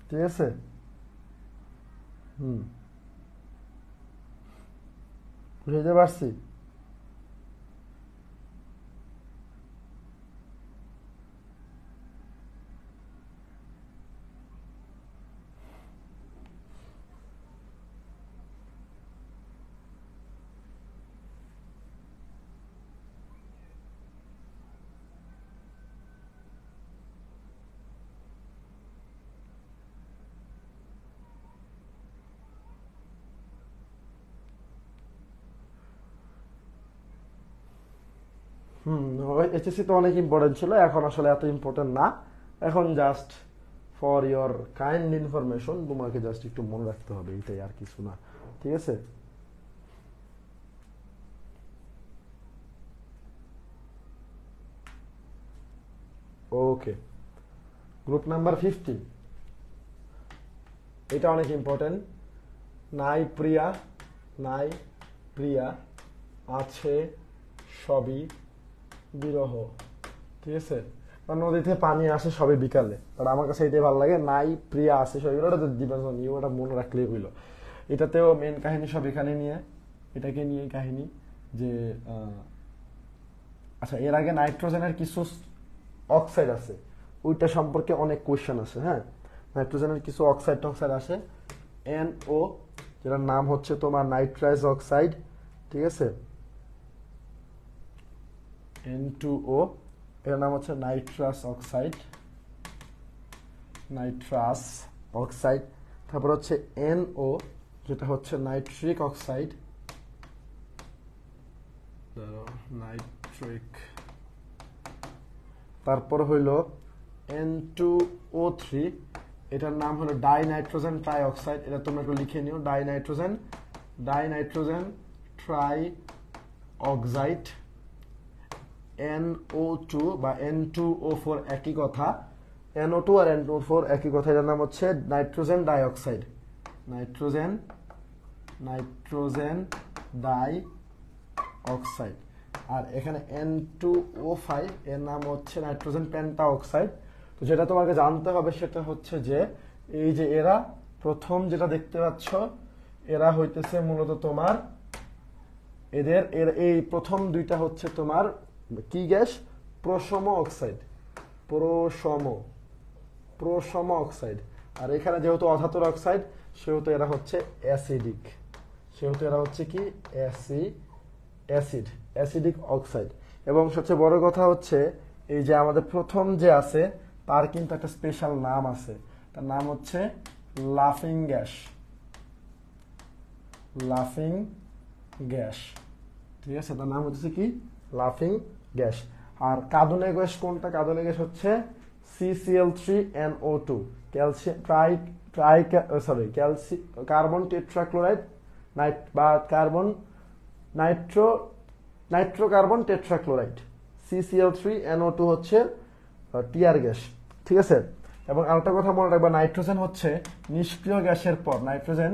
ঠিক আছে। বুঝতে পারছি। এইচএসসি তো অনেক ইম্পর্টেন্ট ছিল, এখন আসলে এত ইম্পর্টেন্ট না। এখন just for your kind information তোমাকে জাস্ট একটু মনে রাখতে হবে, এটাই আর কিছু না, ঠিক আছে। ওকে, গ্রুপ নাম্বার 15, এটা অনেক ইম্পর্টেন্ট। নাই প্রিয়া, নাই প্রিয়া আছে সবই বিরহ, ঠিক আছে। নদীতে পানি আসে সবে বিকালে, বাট আমার কাছে এটাই ভালো লাগে, নাই প্রিয়া আসে সবই বিরহ। ওটা দিবেন নিউ, ওটা মনে রাখলেই হইল। এটাতেও মেন কাহিনী সব এখানে নিয়ে, এটাকে নিয়ে কাহিনী যে আচ্ছা, এর আগে নাইট্রোজেনের কিছু অক্সাইড আছে, ওইটা সম্পর্কে অনেক কোয়েশ্চেন আছে, হ্যাঁ। নাইট্রোজেনের কিছু অক্সাইড টক্সাইড আসে, NO যেটার নাম হচ্ছে তোমার নাইট্রাইজ অক্সাইড, ঠিক আছে। N2O এর নাম হচ্ছে নাইট্রাস অক্সাইড, নাইট্রাস অক্সাইড। তারপর হচ্ছে NO যেটা হচ্ছে নাইট্রিক অক্সাইড, নাইট্রিক। তারপর হইল N2O3, এটার নাম হলো ডাই নাইট্রোজেন ট্রাই অক্সাইড, এটা তোমরা একটু লিখে নিও, die nitrogen try oxide. NO2 বা N2O4 একই কথা, NO2 আর N2O4 একই কথা, এটার নাম হচ্ছে nitrogen die oxide, nitrogen die oxide. আর এখানে N2O5 এর নাম হচ্ছে নাইট্রোজেন পেন্টা অক্সাইড। তো যেটা তোমাকে জানতে হবে সেটা হচ্ছে যে এই যে এরা প্রথম যেটা দেখতে পাচ্ছ, এরা হইতেছে মূলত তোমার এর এই প্রথম দুইটা হচ্ছে তোমার কি গ্যাস, প্রশম অক্সাইড, প্রশম অক্সাইড। আর এখানে যেহেতু অধাতুর অক্সাইড সেহেতু এরা হচ্ছে অ্যাসিডিক, সেহেতু এরা হচ্ছে কি অ্যাসিডিক অক্সাইড। এবং সবচেয়ে বড় কথা হচ্ছে এই যে আমাদের প্রথম যে আছে তার কিন্তু একটা স্পেশাল নাম আছে, তার নাম হচ্ছে লাফিং গ্যাস, ঠিক আছে। তার নাম হচ্ছে কি, লাফিং গ্যাস। আর কাঁদুনে গ্যাস কোনটা, কাঁদুনে গ্যাস হচ্ছে CCl3NO2, কার্বন টেট্রাক্লোরাইড বা নাইট্রোকার্বন টেট্রাক্লোরাইড। CCl3NO2 হচ্ছে টিয়ার গ্যাস, ঠিক আছে। এবং আরেকটা কথা মনে রাখবা, নাইট্রোজেন হচ্ছে নিষ্ক্রিয় গ্যাসের পর, নাইট্রোজেন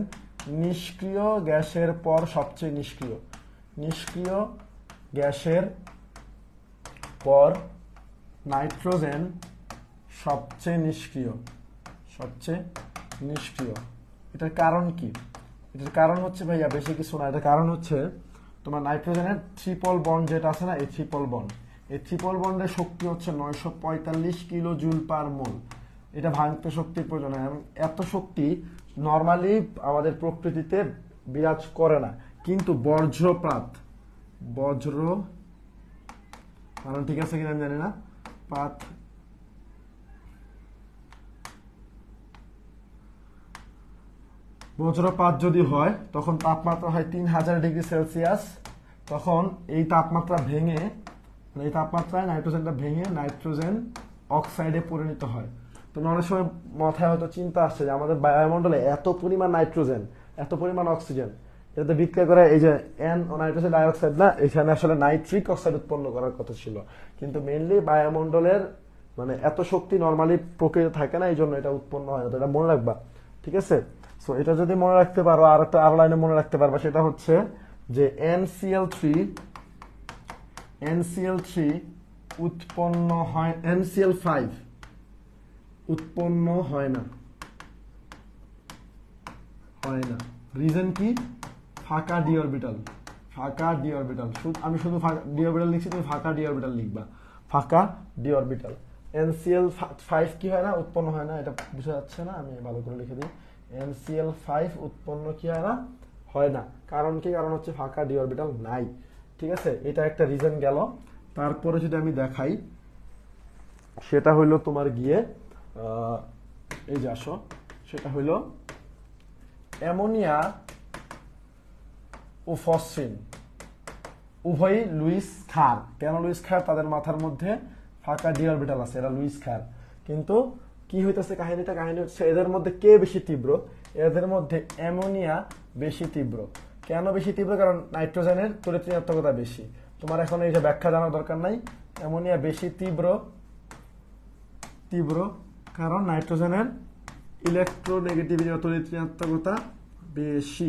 নিষ্ক্রিয় গ্যাসের পর সবচেয়ে নিষ্ক্রিয় গ্যাসের পর নাইট্রোজেন সবচেয়ে নিষ্ক্রিয়। এটার কারণ কি, এটার কারণ হচ্ছে ভাইয়া বেশি কিছু না, এটার কারণ হচ্ছে তোমার নাইট্রোজেনের ট্রিপল বন্ড যেটা আছে না, এই ট্রিপল বন্ডের শক্তি হচ্ছে 945 কিলো জুল পার মোল। এটা ভাঙতে শক্তির প্রয়োজন হয়, এবং এত শক্তি নর্মালি আমাদের প্রকৃতিতে বিরাজ করে না। কিন্তু বজ্রপাত, বজ্র কারণ ঠিক আছে কিনা আমি জানি না, পাত বজ্রপাত যদি হয় তখন তাপমাত্রা হয় 3000 ডিগ্রি সেলসিয়াস। তখন এই তাপমাত্রা ভেঙে, এই তাপমাত্রায় নাইট্রোজেনটা ভেঙে নাইট্রোজেন অক্সাইডে পরিণত হয়। তো অনেক সময় মাথায় হয়তো চিন্তা আসছে যে আমাদের বায়ুমণ্ডলে এত পরিমাণ নাইট্রোজেন, এত পরিমাণ অক্সিজেন, এটাতে বিক্রিয়া করে এই যে নাইট্রোজেন ডাইঅক্সাইড না, এখানে আসলে নাইট্রিক অক্সাইড উৎপন্ন করার কথা ছিল। কিন্তু মেইনলি বায়ুমণ্ডলের মানে এত শক্তি নর্মালি প্রকৃতিতে থাকে না, এই জন্য এটা উৎপন্ন হয় না। তো এটা মনে রাখবা, ঠিক আছে? সো এটা যদি মনে রাখতে পারো, আর একটা আরো লাইনে মনে রাখতে পারবা, সেটা হচ্ছে যে NCl3 উৎপন্ন হয়, NCl5 উৎপন্ন হয় না। রিজন কি? ফাঁকা ডি অরবিটাল, ফাঁকা ডি অরবিটাল। আমি শুধু ডি অরবিটাল লিখছি, তুমি ফাঁকা ডি অরবিটাল লিখবা, ফাঁকা ডি অরবিটাল। NCl5 কি হয় না? উৎপন্ন হয় না। এটা বুঝা যাচ্ছে না? আমি ভালো করে লিখে দিই। NCl5 উৎপন্ন কি হয় না? হয় না। কারণ কি? কারণ হচ্ছে ফাঁকা ডি অরবিটাল নাই। ঠিক আছে, এটা একটা রিজন গেল। তারপরে যদি আমি দেখাই, সেটা হইলো তোমার গিয়ে এই যে আসো, সেটা হইলো অ্যামোনিয়া ও ফসফিন উভয়ই লুইস ক্ষার। কেন লুইস ক্ষার? তাদের মাথার মধ্যে ফাঁকা ডি অরবিটাল আছে, এরা লুইস ক্ষার। কিন্তু কি হইতেছে কাহিনী হচ্ছে এদের মধ্যে কে বেশি তীব্র? এদের মধ্যে অ্যামোনিয়া বেশি তীব্র। কেন বেশি তীব্র? কারণ নাইট্রোজেনের তড়িৎ ঋণাত্মকতা বেশি। তোমার এখন এই যে ব্যাখ্যা জানার দরকার নাই। অ্যামোনিয়া বেশি তীব্র কারণ নাইট্রোজেনের ইলেকট্রোনেগেটিভিটি বা তড়িৎ ঋণাত্মকতা বেশি।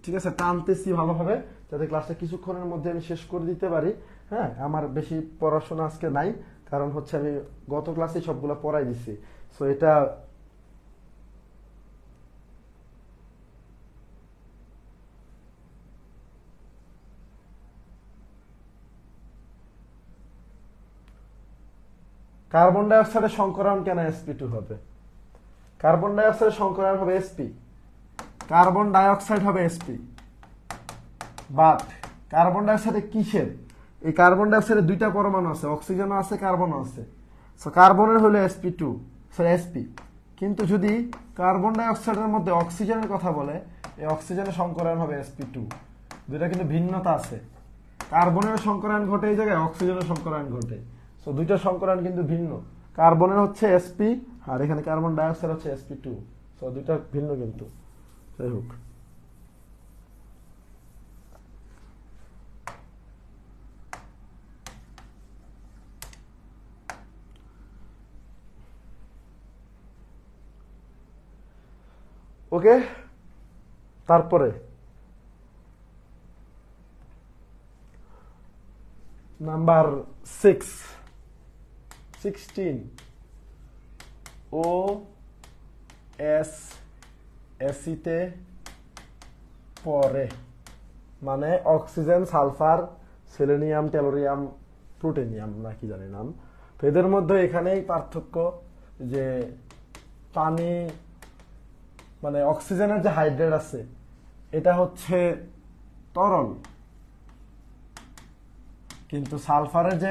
ঠিক আছে, টানতেছি ভালোভাবে যাতে ক্লাসটা কিছুক্ষণের মধ্যে আমি শেষ করে দিতে পারি। হ্যাঁ, আমার বেশি পড়াশোনা আজকে নাই, কারণ হচ্ছে আমি গত ক্লাসে সবগুলো পড়াই দিছি। সো এটা কার্বন ডাইঅক্সাইডের সংকরণ কেন sp2 হবে? কার্বন ডাইঅক্সাইডের সংকরণ হবে sp, কার্বন ডাইঅক্সাইড হবে sp, বাট কার্বন ডাইঅক্সাইডে কিসের? এই কার্বন ডাইঅক্সাইডে দুইটা পরমাণু আছে, অক্সিজেনও আছে, কার্বনও আছে। সো কার্বনের হলো sp2, সরি sp। কিন্তু যদি কার্বন ডাইঅক্সাইডের মধ্যে অক্সিজেনের কথা বলে, এই অক্সিজেনের সংকরণ হবে sp2। দুইটা কিন্তু ভিন্নতা আছে। কার্বনের সংকরণ ঘটে এই জায়গায়, অক্সিজেনের সংকরণ ঘটে। সো দুইটা সংকরণ কিন্তু ভিন্ন। কার্বনের হচ্ছে sp, আর এখানে কার্বন ডাইঅক্সাইড হচ্ছে sp2। সো দুইটা ভিন্ন কিন্তু। যাই হোক, ওকে। তারপরে নাম্বার 16 OS অ্যাসিডে পড়ে, মানে oxygen, sulphur, selenium, tellurium, plutonium না কি জানি নাম। তো এদের মধ্যে এখানেই পার্থক্য যে পানি মানে অক্সিজেনের যে হাইড্রেট আছে এটা হচ্ছে তরল, কিন্তু সালফারের যে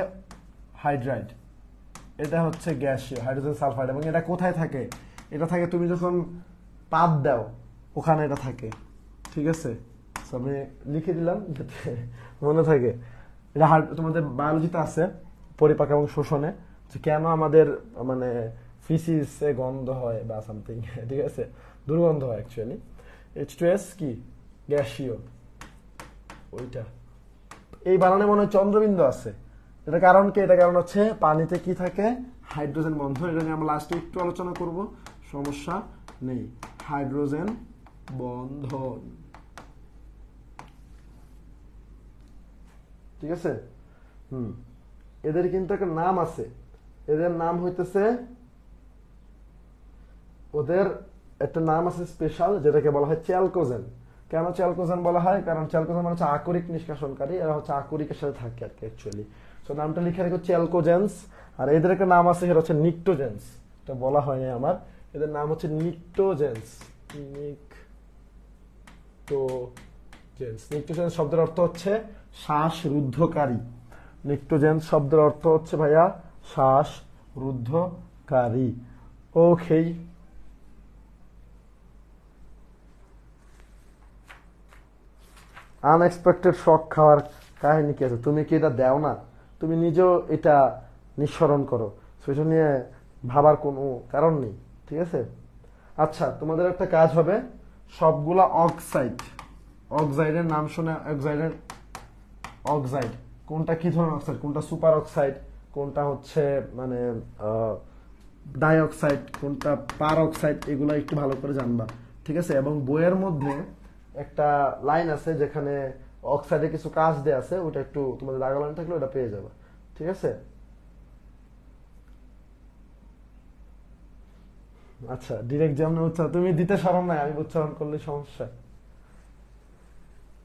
হাইড্রাইড এটা হচ্ছে গ্যাসীয়, হাইড্রোজেন সালফাইড। এবং এটা কোথায় থাকে? এটা থাকে তুমি যখন তাপ দাও ওখানে এটা থাকে। ঠিক আছে, আমি লিখে দিলাম যাতে মনে থাকে। এটা তোমাদের বায়োলজিতে আছে, পরিপাক এবং শোষণে, যে কেন আমাদের মানে ফিসিসে গন্ধ হয় বা সামথিং। ঠিক আছে, দুর্গন্ধ হয় অ্যাকচুয়ালি। H2S কি? গ্যাসীয়। ওইটা এই বানানে মনে হয় চন্দ্রবিন্দু আছে। এটা কারণ কি? এটা কারণ হচ্ছে পানিতে কি থাকে? হাইড্রোজেন বন্ধন। এটা নিয়ে আমরা লাস্টে একটু আলোচনা করব, সমস্যা নেই। হাইড্রোজেন বন্ধন, ঠিক আছে। এদের কিন্তু একটা নাম আছে। এদের নাম হইতেছে, ওদের একটা নাম আছে স্পেশাল, যেটাকে বলা হয় চ্যালকোজেন। কেন চ্যালকোজেন বলা হয়? কারণ চ্যালকোজেন মানে হচ্ছে আকরিক নিষ্কাশনকারী, এরা হচ্ছে আকরিকের সাথে থাকে আর কি অ্যাকচুয়ালি। সো নামটা লিখে রাখো চ্যালকোজেন্স। আর এদের একটা নাম আছে, সেটা হচ্ছে নিকটোজেন্স। এটা বলা হয়নি আমার। এদের নাম হচ্ছে নিক্টোজেন্স। নিক্টোজেন্স শব্দের অর্থ হচ্ছে শ্বাসরুদ্ধকারী। নিক্টোজেন্স শব্দের অর্থ হচ্ছে ভাইয়া শ্বাসরুদ্ধকারী। ওকে, আনএক্সপেক্টেড শক খাওয়ার কাহিনী কি আছে? তুমি কি এটা দেও না? তুমি নিজেও এটা নিঃসরণ করো, সেটা নিয়ে ভাবার কোনো কারণ নেই, ঠিক আছে? আচ্ছা, তোমাদের একটা কাজ হবে, সবগুলা অক্সাইডের নাম শুনে, অক্সাইড কোনটা কি ধরনের অক্সাইড, কোনটা সুপার অক্সাইড, কোনটা হচ্ছে মানে ডাইঅক্সাইড, কোনটা পার অক্সাইড, এগুলো একটু ভালো করে জানবা, ঠিক আছে? এবং বইয়ের মধ্যে একটা লাইন আছে যেখানে অক্সাইডে কিছু কাজ দেয়া আছে, ওটা একটু তোমাদের লাগা লাইন থাকলে ওটা পেয়ে যাবে, ঠিক আছে? আচ্ছা, ডিরেক্ট যেমন উচ্চারণ তুমি দিতে শরম নাই, আমি উচ্চারণ করলে সমস্যা,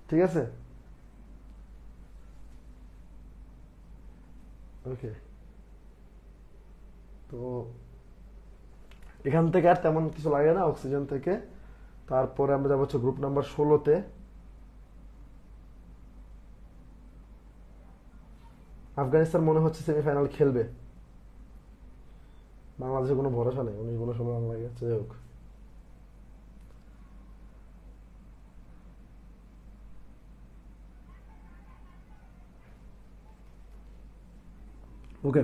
ঠিক আছে? ওকে, তো এখান থেকে আর তেমন কিছু লাগে না অক্সিজেন থেকে। তারপরে আমরা যাবো হচ্ছে গ্রুপ নাম্বার 16-তে। আফগানিস্তান মনে হচ্ছে সেমিফাইনাল খেলবে। বাংলাদেশে কোনো ভরসা নেই, 19-16 রান লাগে, যাই হোক। ওকে,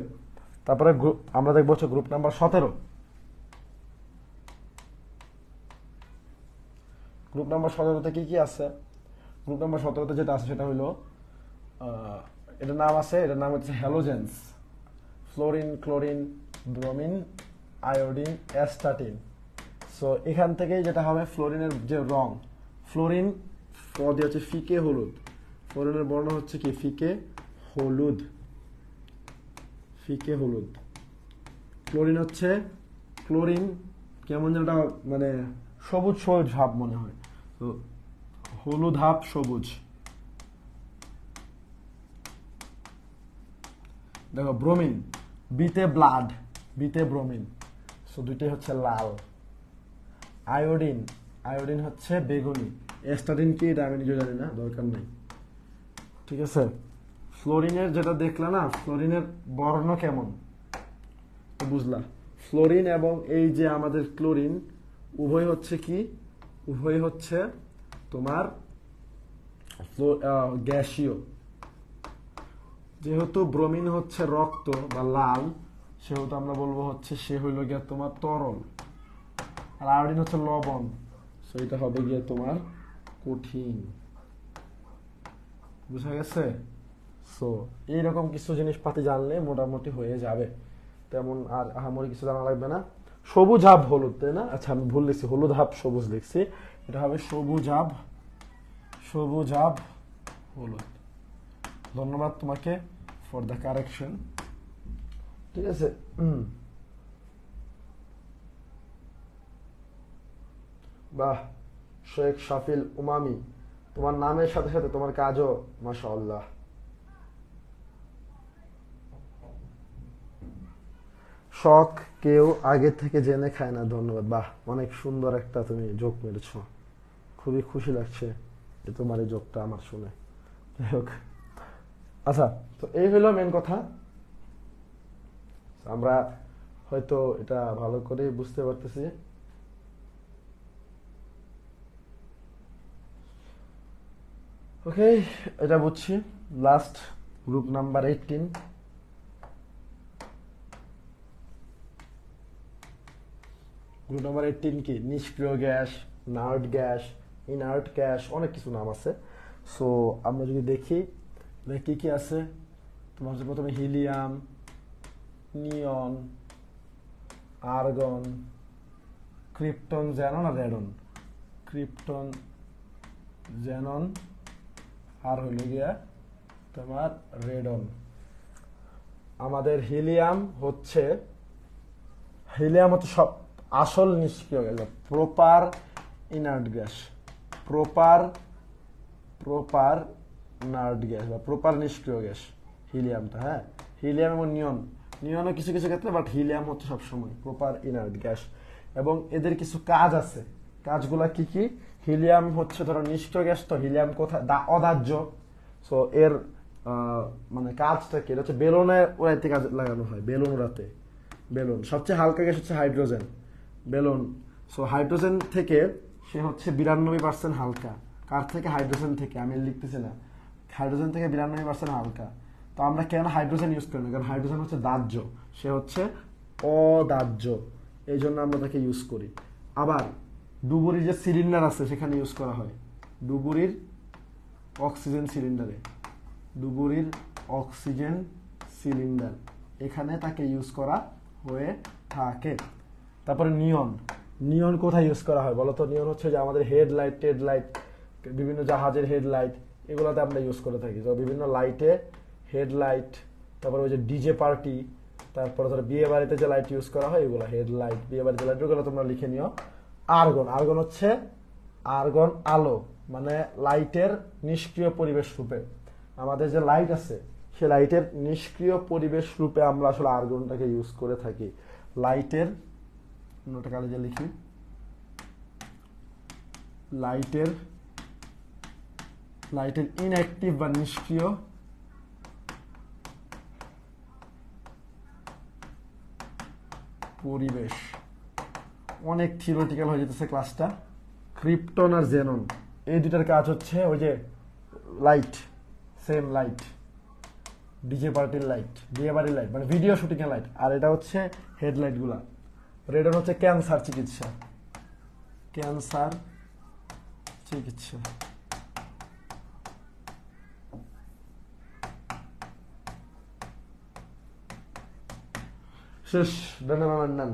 তারপরে আমরা দেখবো হচ্ছে গ্রুপ নাম্বার 17। গ্রুপ নাম্বার 17-তে কি কি আছে? গ্রুপ নাম্বার 17-তে যেটা আছে সেটা হলো এটার নাম হচ্ছে halogens. Fluorine, chlorine, bromine, iodine, astatine. So এখান থেকেই যেটা হবে, ফ্লোরিনের যে রং, ফ্লোরিন দিয়ে হচ্ছে ফিকে হলুদ। ফ্লোরিনের বর্ণ হচ্ছে কি ফিকে হলুদ, ফিকে হলুদ। ক্লোরিন হচ্ছে, ক্লোরিন কেমন যেন মানে সবুজ সবুজ ভাব মনে হয়, তো হলুদ হাফ সবুজ। দেখো ব্রোমিন, বিতে ব্লাড, বিতে ব্রোমিন, সো দুইটাই হচ্ছে লাল। আয়োডিন, আয়োডিন হচ্ছে বেগুনি। অ্যাস্টাটিন কি এটা আমি নিজে জানি না, দরকার নেই, ঠিক আছে? ফ্লোরিনের যেটা দেখলা না, ফ্লোরিনের বর্ণ কেমন বুঝলা? ফ্লোরিন এবং এই যে আমাদের ক্লোরিন উভয় হচ্ছে কি, উভয় হচ্ছে তোমার গ্যাসীয়। যেহেতু ব্রোমিন হচ্ছে রক্ত বা লাল, সেহেতু আমরা বলবো হচ্ছে সে হইল গিয়া তোমার তরল। আর আয়োডিন হচ্ছে লবণ, সো এটা হবে গিয়ে তোমার কঠিন। বুঝা গেছে? সো এইরকম কিছু জিনিসপাতি জানলে মোটামুটি হয়ে যাবে, তেমন আর আহামরি কিছু জানা লাগবে না। সবুজ হাব হলুদ, তাই না? আচ্ছা আমি ভুল লিখছি, হলুদ হাব সবুজ লিখছি, এটা হবে সবুজ হাব হলুদ। ধন্যবাদ তোমাকে ফর দ্য কারেকশন, ঠিক আছে? বাহ, শেখ শাফিল উমামি, তোমার নামের সাথে সাথে তোমার কাজও মাশাআল্লাহ। শখ কেউ আগে থেকে জেনে খায় না। ধন্যবাদ, বাহ, অনেক সুন্দর একটা তুমি জোক মেরেছ, খুবই খুশি লাগছে যে তোমার এই জোকটা আমার শুনে। যাই হোক, আচ্ছা, তো এই হলো মেন কথা। আমরা হয়তো এটা ভালো করে বুঝতে পারতেছি। ওকে, এটা বুঝছি। Last group number 18। Group number 18 কি? নিষ্ক্রিয় gas, nerd gas, inert gas, অনেক কিছু নাম আছে। সো আমরা যদি দেখি কি কি আছে, তোমার হচ্ছে প্রথমে হিলিয়াম, নিয়ন, আর্গন, ক্রিপ্টন, জ্যানন আর রেডন। ক্রিপ্টন, জ্যানন আর হইল গিয়া তোমার রেডন। আমাদের হিলিয়াম হচ্ছে সব আসল নিষ্ক্রিয় gas, proper inert gas, proper nerd gas বা প্রপার নিষ্ক্রিয় গ্যাস হিলিয়ামটা। হ্যাঁ, হিলিয়াম এবং নিয়ন নিয়নও কিছু কিছু ক্ষেত্রে, বাট হিলিয়াম হচ্ছে সবসময় প্রপার ইনার্ট গ্যাস। এবং এদের কিছু কাজ আছে, কাজগুলা কি কি? হিলিয়াম হচ্ছে ধরো নিষ্ক্রিয় গ্যাস, তো হিলিয়াম কোথায় অদাহ্য। সো এর মানে কাজটা কি? এটা হচ্ছে বেলুনে উড়াইতে কাজ লাগানো হয়, বেলুন উড়াতে। বেলুন সবচেয়ে হালকা গ্যাস হচ্ছে হাইড্রোজেন। বেলুন, সো হাইড্রোজেন থেকে সে হচ্ছে 92% হালকা। কার থেকে? হাইড্রোজেন থেকে। আমি লিখতেছি না, হাইড্রোজেন থেকে 92% হালকা। তো আমরা কেন হাইড্রোজেন ইউজ করি না? কারণ হাইড্রোজেন হচ্ছে দাহ্য, সে হচ্ছে অদাহ্য, এই জন্য আমরা তাকে ইউজ করি। আবার ডুবুরির যে সিলিন্ডার আছে সেখানে ইউজ করা হয়, ডুবুরির অক্সিজেন সিলিন্ডারে, ডুবুরির অক্সিজেন সিলিন্ডার, এখানে তাকে ইউজ করা হয়ে থাকে। তারপরে নিয়ন, নিয়ন কোথায় ইউজ করা হয় বলো তো? নিয়ন হচ্ছে যে আমাদের হেডলাইট, টেডলাইট, বিভিন্ন জাহাজের হেডলাইট, এগুলোতে আমরা ইউজ করে থাকি। তো বিভিন্ন লাইটে হেডলাইট, তারপরে ওই যে ডিজে পার্টি, তারপরে ধরো বিয়ে বাড়িতে যে লাইট ইউজ করা হয় এগুলো হেডলাইট, বিয়ে বাড়িতে লাইট, ওগুলো তোমরা লিখে নিও। আর্গন, আর্গন হচ্ছে আর্গন আলো, মানে লাইটের নিষ্ক্রিয় পরিবেশ রূপে। আমাদের যে লাইট আছে সে লাইটের নিষ্ক্রিয় পরিবেশ রূপে আমরা আসলে আর্গনটাকে ইউজ করে থাকি। লাইটের নোটা কালেজে লিখি, লাইটের লাইটের ইনঅ্যাক্টিভ বা নিষ্ক্রিয় পরিবেশ। অনেক থিওরিটিক্যাল হয়ে যেতেছে ক্লাসটা। ক্রিপ্টন আর জেনন, এই দুটার কাজ হচ্ছে ওই যে লাইট, সেম লাইট, ডিজে পার্টির লাইট, বিয়ে বাড়ির লাইট, মানে ভিডিও শুটিং এর লাইট। আর এটা হচ্ছে হেডলাইট গুলা। রেডন হচ্ছে ক্যান্সার চিকিৎসা, ক্যান্সার চিকিৎসা। শেষ, ডান ডান ডান।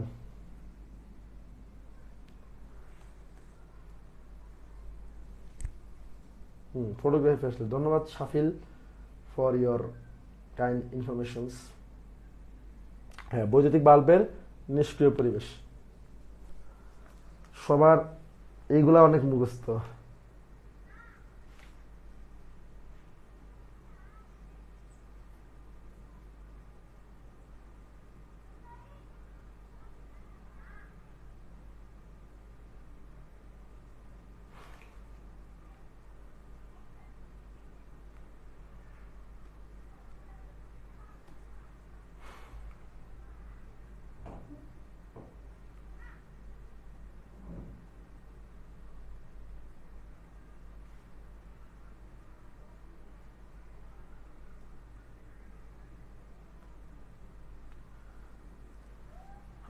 ফটোগ্রাফি আসলে ধন্যবাদ Shafil for your kind informations. হ্যাঁ, বৈদ্যুতিক বাল্বের নিষ্ক্রিয় পরিবেশ সবার এইগুলা অনেক মুখস্থ।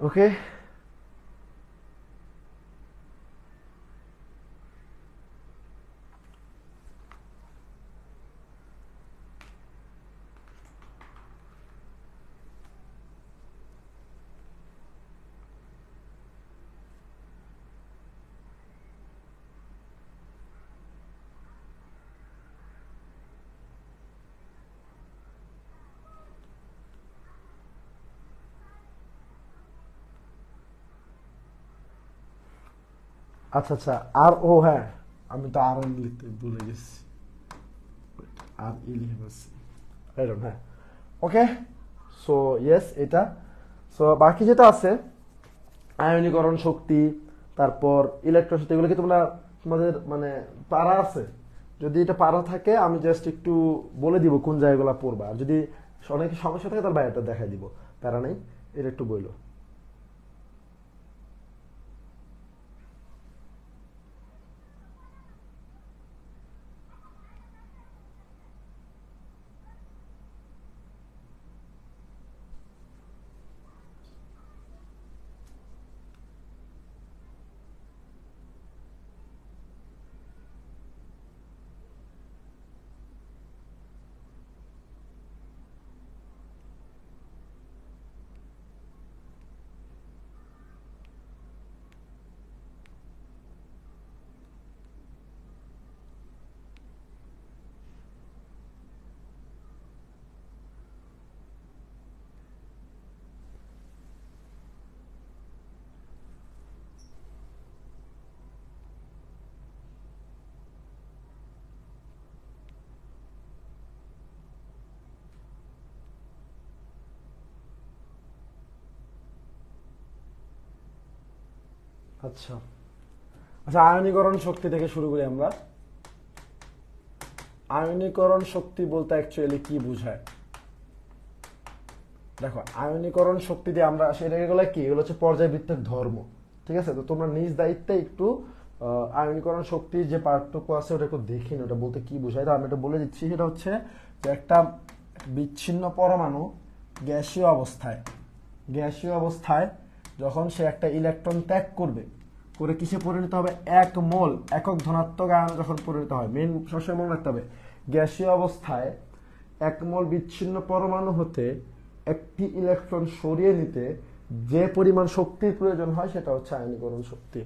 ওকে, আচ্ছা আচ্ছা। আর ও হ্যাঁ, আমি তো আর লিখতে ভুলে গেছি, আর ই লিখে ফেলছি। হ্যাঁ, ওকে। সো ইয়েস, এটা। সো বাকি যেটা আছে আয়নীকরণ শক্তি, তারপর ইলেকট্রোশক্তি, এগুলো কি তোমরা তোমাদের মানে পারা আছে? যদি এটা পারা থাকে আমি জাস্ট একটু বলে দিব কোন জায়গাগুলো পড়বা, আর যদি অনেক সমস্যা থাকে তাহলে বাইরেটা দেখাই দিব, প্যারা নেই, এটা একটু বইলো। আচ্ছা আচ্ছা, আয়নীকরণ শক্তি থেকে শুরু করি আমরা। আয়নীকরণ শক্তি বলতে অ্যাকচুয়ালি কি বোঝায়? দেখো, আয়নীকরণ শক্তি দিয়ে আমরা সেটা এগুলো কি, এগুলো হচ্ছে পর্যায়বৃত্তের ধর্ম। ঠিক আছে, তো তোমরা নিজ দায়িত্বে একটু আয়নীকরণ শক্তির যে পার্থক্য আছে ওটা একটু দেখিনি, ওটা বলতে কি বোঝায়। তো আমি এটা বলে দিচ্ছি, সেটা হচ্ছে যে একটা বিচ্ছিন্ন পরমাণু গ্যাসীয় অবস্থায় যখন সে একটা ইলেকট্রন ত্যাগ করবে, করে কিসে পরিণত হবে? 1 মোল একক ধনাত্মক আয়নে যখন পরিণত হয়। মেন সবসময় মনে রাখতে হবে, গ্যাসীয় অবস্থায় 1 মোল বিচ্ছিন্ন পরমাণু হতে একটি ইলেকট্রন সরিয়ে নিতে যে পরিমাণ শক্তির প্রয়োজন হয় সেটা হচ্ছে আয়নীকরণ শক্তি।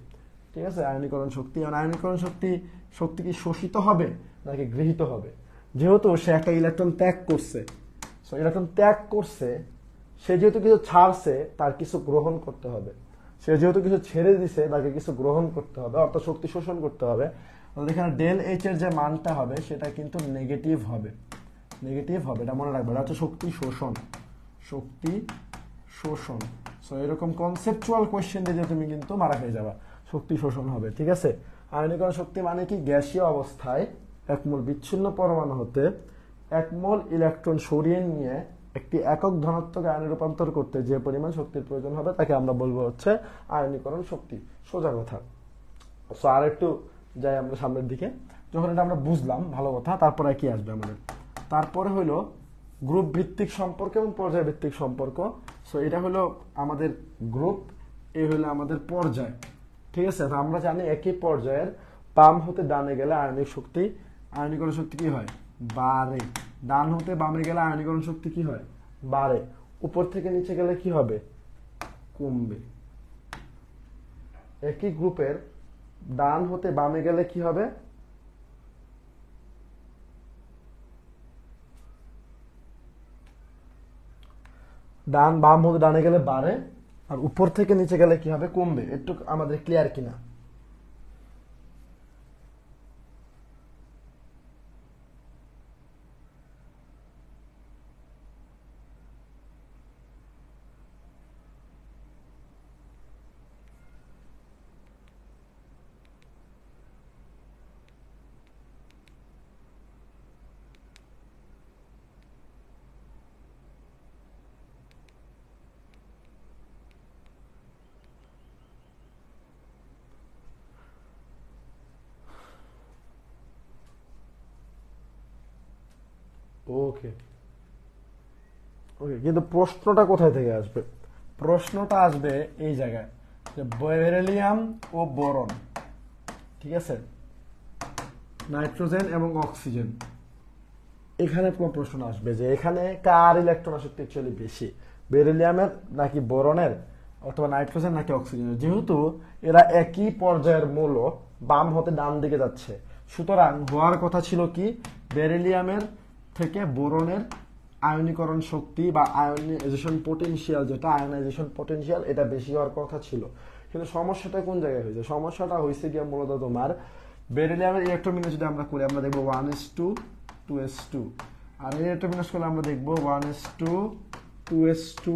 ঠিক আছে, আয়নীকরণ শক্তি। আর আয়নীকরণ শক্তি কি শোষিত হবে নাকি গৃহীত হবে? যেহেতু সে একটা ইলেকট্রন ত্যাগ করছে, সে যেহেতু কিছু ছাড়ছে, তার কিছু গ্রহণ করতে হবে। সে যেহেতু কিছু ছেড়ে দিছে, তাকে কিছু গ্রহণ করতে হবে, অর্থাৎ শক্তি শোষণ করতে হবে। এখানে ডেল এইচ এর যে মানটা হবে সেটা কিন্তু নেগেটিভ হবে, এটা মনে রাখবে। এটা হচ্ছে শক্তি শোষণ। সো এরকম কনসেপচুয়াল কোয়েশ্চেন দিয়ে তুমি কিন্তু মারা খেয়ে যাবা, শক্তি শোষণ হবে। ঠিক আছে, আয়নীকরণ শক্তি মানে কি? গ্যাসীয় অবস্থায় 1 মোল বিচ্ছিন্ন পরমাণু হতে 1 মোল ইলেকট্রন সরিয়ে নিয়ে একটি একক ধনাত্মক আয়নে রূপান্তর করতে যে পরিমাণ শক্তির প্রয়োজন হবে তাকে আমরা বলবো হচ্ছে আয়নীকরণ শক্তি। সোজা কথা। সো আর একটু যাই আমরা সামনের দিকে। যখন এটা আমরা বুঝলাম, ভালো কথা। তারপরে কি আসবে আমাদের? তারপরে হলো গ্রুপ ভিত্তিক সম্পর্ক এবং পর্যায় ভিত্তিক সম্পর্ক। সো এটা হলো আমাদের গ্রুপ, এই হলো আমাদের পর্যায়। ঠিক আছে, আমরা জানি একই পর্যায়ের বাম হতে ডানে গেলে আয়নীকরণ শক্তি কি হয়? বাড়ে। ডান হতে বামে গেলে আয়নীকরণ শক্তি কি হয়? বাড়ে। উপর থেকে নিচে গেলে কি হবে? কমবে। একই গ্রুপের ডান হতে বামে গেলে কি হবে? বাম হতে ডানে গেলে বাড়ে, আর উপর থেকে নিচে গেলে কি হবে? কমবে। একটু আমাদের ক্লিয়ার কিনা? ওকে ওকে, কিন্তু প্রশ্নটা কোথায় থেকে আসবে? প্রশ্নটা আসবে এই জায়গায়, যে বেরিলিয়াম ও বোরন, ঠিক আছে, নাইট্রোজেন এবং অক্সিজেন, এখানে কোনো প্রশ্ন আসবে যে এখানে কার ইলেকট্রন আসক্তি অ্যাকচুয়ালি বেশি, বেরিলিয়ামের নাকি বোরনের, অথবা নাইট্রোজেন নাকি অক্সিজেনের? যেহেতু এরা একই পর্যায়ের মৌল, বাম হতে ডান দিকে যাচ্ছে, সুতরাং হওয়ার কথা ছিল কি, বেরিলিয়ামের থেকে বোরনের আয়নীকরণ শক্তি বা আয়নাইজেশন পটেনশিয়াল, এটা বেশি হওয়ার কথা ছিল। কিন্তু সমস্যাটা কোন জায়গায় হয়েছে? সমস্যাটা হয়েছে গিয়ে মূলত তোমার বেরিলিয়ামের ইলেকট্রোবিন্যাস যদি আমরা করি, আমরা দেখবো 1s2 2s2, আর এই ইলেকট্রোবিন্যাস করলে আমরা দেখবো 1s2 2s2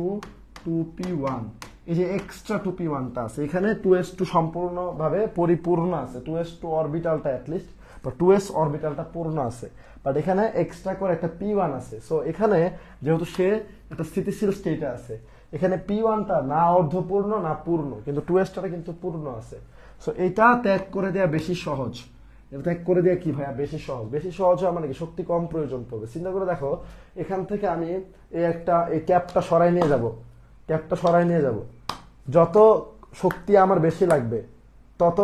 2p1। এই যে এক্সট্রা 2p1টা আছে এখানে, 2s2 সম্পূর্ণভাবে পরিপূর্ণ আছে, 2s2 অরবিটালটা অ্যাটলিস্ট, বা 2s অরবিটালটা পূর্ণ আছে, বাট এখানে এক্সট্রা করে একটা p1 আছে। সো এখানে যেহেতু সে একটা স্থিতিশীল স্টেটে আছে, এখানে p1টা না অর্ধপূর্ণ না পূর্ণ, কিন্তু 2sটা কিন্তু পূর্ণ আছে। সো এটা ত্যাগ করে দেওয়া বেশি সহজ। এটা ত্যাগ করে দেওয়া কি ভাইয়া বেশি সহজ হয় মানে কি? শক্তি কম প্রয়োজন পড়বে। চিন্তা করে দেখো, এখান থেকে আমি এই ক্যাপটা সরাই নিয়ে যাব, যত শক্তি আমার বেশি লাগবে তত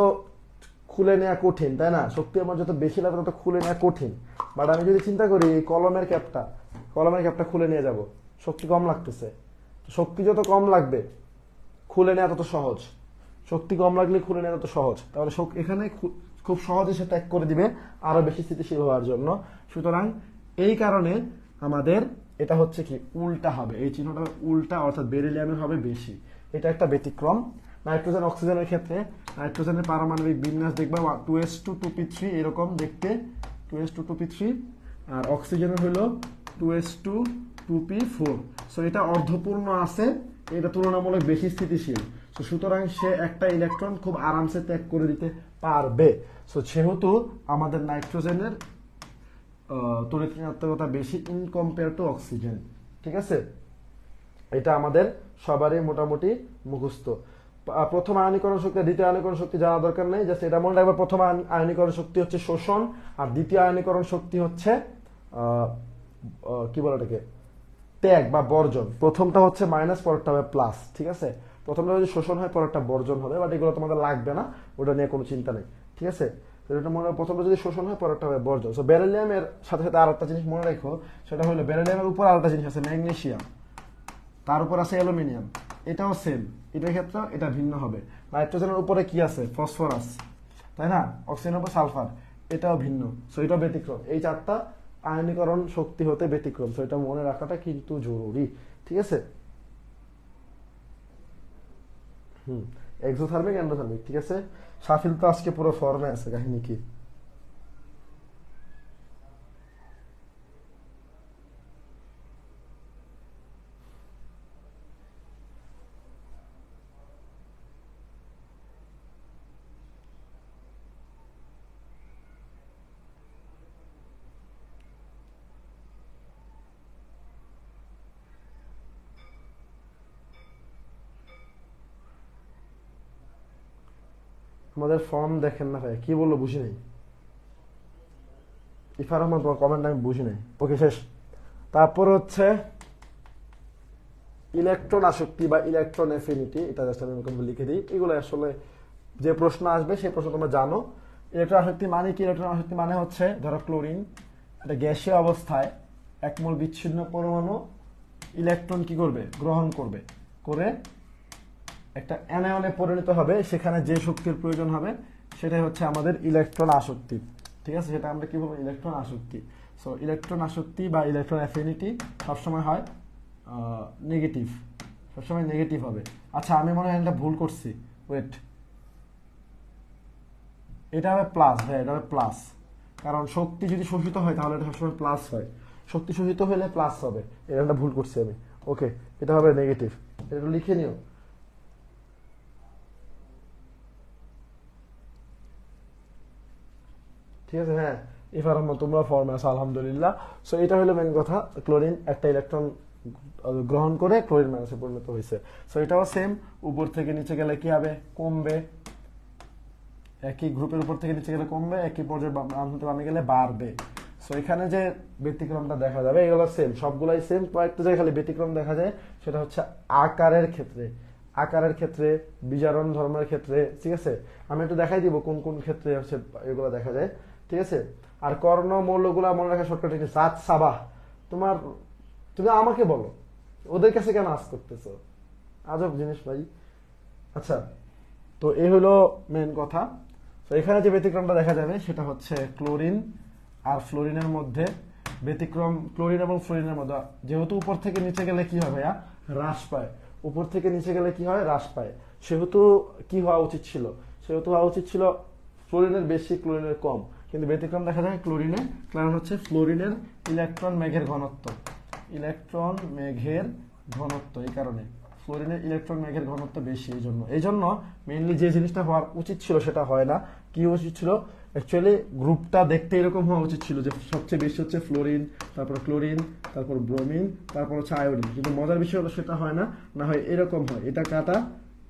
খুলে নেওয়া কঠিন, তাই না? শক্তি আমার যত বেশি লাগবে তত খুলে নেওয়া কঠিন। বাট আমি যদি চিন্তা করি এই কলমের ক্যাপটা খুলে নিয়ে যাব, শক্তি কম লাগতেছে। শক্তি যত কম লাগবে খুলে নেওয়া তত সহজ, শক্তি কম লাগলে খুলে নেওয়া তত সহজ। তাহলে এখানে খুব সহজে সে ত্যাগ করে দিবে আরো বেশি স্থিতিশীল হওয়ার জন্য। সুতরাং এই কারণে আমাদের এটা হচ্ছে কি উল্টা হবে, এই চিহ্নটা উল্টা, অর্থাৎ বেরিলিয়ামের হবে বেশি। এটা একটা ব্যতিক্রম। নাইট্রোজেন অক্সিজেনের ক্ষেত্রে নাইট্রোজেনের পারমাণবিক বিন্যাস দেখবে 2s2 2p3 এরকম দেখতে, 2s2 2p3, আর অক্সিজেনের হলো 2s2 2p4। সো এটা অর্ধপূর্ণ আছে, এটা তুলনামূলক বেশি স্থিতিশীল। তো সুতরাং সে একটা ইলেকট্রন খুব আরামসে ত্যাগ করে দিতে পারবে। সো সেহেতু আমাদের নাইট্রোজেনের তড়িৎ ঋণাত্মকতা বেশি ইন কম্পেয়ার টু অক্সিজেন। ঠিক আছে, এটা আমাদের সবারই মোটামুটি মুখস্থ। প্রথম আয়নীকরণ শক্তি, দ্বিতীয় আয়নীকরণ শক্তি জানা দরকার নেই, জাস্ট এটা মনে রাখবে। প্রথম আয়নীকরণ শক্তি হচ্ছে শোষণ, আর দ্বিতীয় আয়নীকরণ শক্তি হচ্ছে কি বলে এটাকে, ত্যাগ বা বর্জন। প্রথমটা হচ্ছে মাইনাস, পরেরটা হবে প্লাস। ঠিক আছে, প্রথমটা যদি শোষণ হয়, পরেরটা বর্জন হবে, বাট এগুলো তোমাদের লাগবে না, ওটা নিয়ে কোনো চিন্তা নেই। ঠিক আছে, এটা মনে রাখো, প্রথমটা যদি শোষণ হয়, পরেরটা হবে বর্জন। সো বেরিলিয়ামের সাথে সাথে আর একটা জিনিস মনে রাখো, সেটা হলো বেরিলিয়ামের উপর আর একটা জিনিস আছে ম্যাগনেসিয়াম, তার উপর আছে অ্যালুমিনিয়াম, এটাও সেম, এটার ক্ষেত্রে এটা ভিন্ন হবে। নাইট্রোজেনের উপরে কি আছে, ফসফরাস, তাই না, অক্সিজেনের উপর সালফার, এটাও ভিন্ন। সো এটাও ব্যতিক্রম, এই চারটা আয়নীকরণ শক্তি হতে ব্যতিক্রম। সো এটা মনে রাখাটা কিন্তু জরুরি। ঠিক আছে, এক্সোথার্মিক, এন্ডোথার্মিক। ঠিক আছে, সাফিল তো আজকে পুরো ফর্মে আছে, কাহিনী কি? আমাদের ফর্ম দেখেন না ভাই, কি বললো বুঝি নাই। ইফার রহমান, তোমার কমেন্ট আমি বুঝি নাই। ওকে, শেষ। তারপর হচ্ছে ইলেকট্রন আসক্তি বা ইলেকট্রন অ্যাফিনিটি, এটা জাস্ট আমি লিখে দিই। এগুলো আসলে যে প্রশ্ন আসবে সেই প্রশ্ন তোমরা জানো। ইলেকট্রন আসক্তি মানে কি? ইলেকট্রন আসক্তি মানে হচ্ছে, ধরো ক্লোরিন, এটা গ্যাসীয় অবস্থায় একমোল বিচ্ছিন্ন পরমাণু ইলেকট্রন কি করবে, গ্রহণ করবে, করে একটা অ্যানায়নে পরিণত হবে। সেখানে যে শক্তির প্রয়োজন হবে সেটাই হচ্ছে আমাদের ইলেকট্রন আসক্তি। ঠিক আছে, সেটা আমরা কি বলবো, ইলেকট্রন আসক্তি। সো ইলেকট্রন আসক্তি বা ইলেকট্রন অ্যাফিনিটি সবসময় হয় নেগেটিভ, সবসময় নেগেটিভ হবে। আচ্ছা, আমি মনে হয় এটা ভুল করছি, ওয়েট, এটা হবে প্লাস। হ্যাঁ, এটা হবে প্লাস, কারণ শক্তি যদি শোষিত হয় তাহলে এটা সবসময় প্লাস হয়, শক্তি শোষিত হলে প্লাস হবে। এটা ভুল করছি আমি। ওকে, এটা হবে নেগেটিভ, এটা লিখে নিও। ঠিক আছে, হ্যাঁ, ইফার রহমান, তোমরা ফর্মে আছো, আলহামদুলিল্লাহ। সো এটা হলো মেন কথা, ক্লোরিন একটা ইলেকট্রন গ্রহণ করে ক্লোরিন মাইনাসে পরিণত হয়েছে। সো এটাও সেম, উপর থেকে নিচে গেলে কি হবে, কমবে। একই গ্রুপের উপর থেকে নিচে গেলে কমবে, একই পর্যায়ে বাম থেকে বামে গেলে বাড়বে। সো এখানে যে ব্যতিক্রমটা দেখা যাবে, এগুলো সেম, সবগুলাই সেম, কয়েকটা জায়গায় খালি ব্যতিক্রম দেখা যায়, সেটা হচ্ছে আকারের ক্ষেত্রে। আকারের ক্ষেত্রে, বিজারণ ধর্মের ক্ষেত্রে। ঠিক আছে, আমি একটু দেখাই দিব কোন কোন ক্ষেত্রে হচ্ছে এগুলো দেখা যায়। ঠিক আছে, আর কর্ণ মৌলগুলা মনে রাখা শর্টকাট, জাত সাবাহ। তোমার, তুমি আমাকে বলো, ওদের কাছে কেন আজ করতেছো, আজব জিনিস ভাই। আচ্ছা, তো এই হলো মেন কথা। তো এখানে যে ব্যতিক্রমটা দেখা যাবে সেটা হচ্ছে ক্লোরিন আর ফ্লোরিনের মধ্যে ব্যতিক্রম। ক্লোরিন এবং ফ্লোরিনের মধ্যে, যেহেতু উপর থেকে নিচে গেলে কি হয় ভাইয়া, হ্রাস পায়। উপর থেকে নিচে গেলে কি হয়, হ্রাস পায়। সেহেতু কি হওয়া উচিত ছিল, সেহেতু হওয়া উচিত ছিল ফ্লোরিনের বেশি, ক্লোরিনের কম। কিন্তু ব্যতিক্রম দেখা যায় ক্লোরিনে, কারণ হচ্ছে ফ্লোরিনের ইলেকট্রন মেঘের ঘনত্ব, ইলেকট্রন মেঘের ঘনত্ব, এই কারণে ফ্লোরিনের ইলেকট্রন মেঘের ঘনত্ব বেশি। এই জন্য মেইনলি যে জিনিসটা হওয়ার উচিত ছিল সেটা হয় না। কি উচিত ছিল, অ্যাকচুয়ালি গ্রুপটা দেখতে এরকম হওয়া উচিত ছিল যে সবচেয়ে বেশি হচ্ছে ফ্লোরিন, তারপর ক্লোরিন, তারপর ব্রোমিন, তারপর হচ্ছে আয়োডিন। কিন্তু মজার বিষয় হলো সেটা হয় না, না হয় এরকম হয়, এটা কাটা,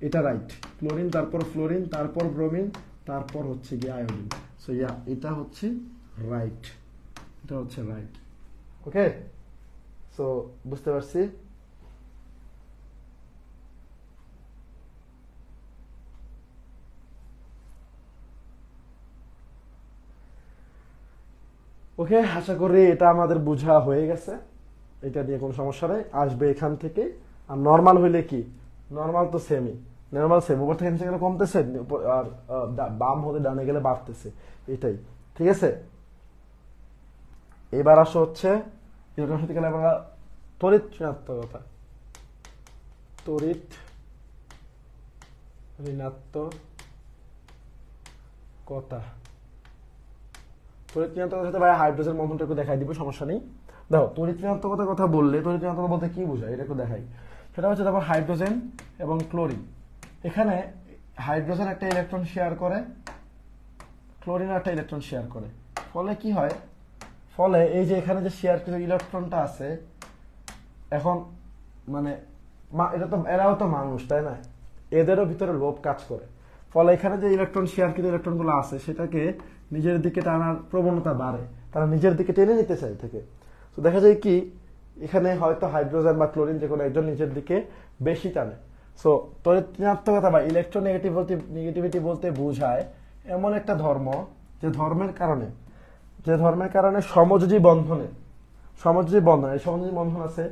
এটা রাইট, ক্লোরিন, তারপর ফ্লোরিন, তারপর ব্রোমিন, তারপর হচ্ছে গিয়ে আয়োডিন। সো ইয়া, এটা হচ্ছে রাইট, এটা হচ্ছে রাইট। ওকে, সো বুঝতে পারছি। ওকে, আশা করি এটা আমাদের বোঝা হয়ে গেছে, এটা নিয়ে কোনো সমস্যা নেই, আসবে এখান থেকে। আর নর্মাল হইলে কি, নর্মাল তো সেমই, নর্মাল সেম, উপর থেকে নিচে গেলে কমতেছে, আর বাম হতে ডানে গেলে বাড়তেছে, এটাই। ঠিক আছে, এবার আসো হচ্ছে ইলেকট্রন গেলে আমরা তড়িৎ ঋণাত্মকতা, তড়িৎ ঋণাত্মকতা। তড়িৎ ঋণাত্মকতার সাথে ভাই হাইড্রোজেন বন্ধনটা একটু দেখাই দিব, সমস্যা নেই। দেখো, তড়িৎ ঋণাত্মকতার কথা বললে, তড়িৎ ঋণাত্মকতা বলতে কি বোঝায় এটা একটু দেখাই। সেটা হচ্ছে তারপর হাইড্রোজেন এবং ক্লোরিন, এখানে হাইড্রোজেন একটা ইলেকট্রন শেয়ার করে, ক্লোরিন একটা ইলেকট্রন শেয়ার করে, ফলে কি হয়, ফলে এই যে এখানে যে শেয়ারকৃত ইলেকট্রনটা আছে, এখন মানে এটা তো এরাও তো মানুষ তাই না, এদেরও ভিতরে লোভ কাজ করে, ফলে এখানে যে ইলেকট্রন শেয়ারকৃত ইলেকট্রনগুলো আছে সেটাকে নিজের দিকে টানার প্রবণতা বাড়ে, তারা নিজের দিকে টেনে নিতে চায় থেকে। তো দেখা যায় কি এখানে হয়তো হাইড্রোজেন বা ক্লোরিন যে কোনো একজন নিজের দিকে বেশি টানে। সো তড়িৎ ঋণাত্মকতা বা ইলেকট্রোনেগেটিভিটি বলতে বোঝায় এমন একটা ধর্ম যে ধর্মের কারণে সমযোজী বন্ধন, এই সমযোজী বন্ধন আছে,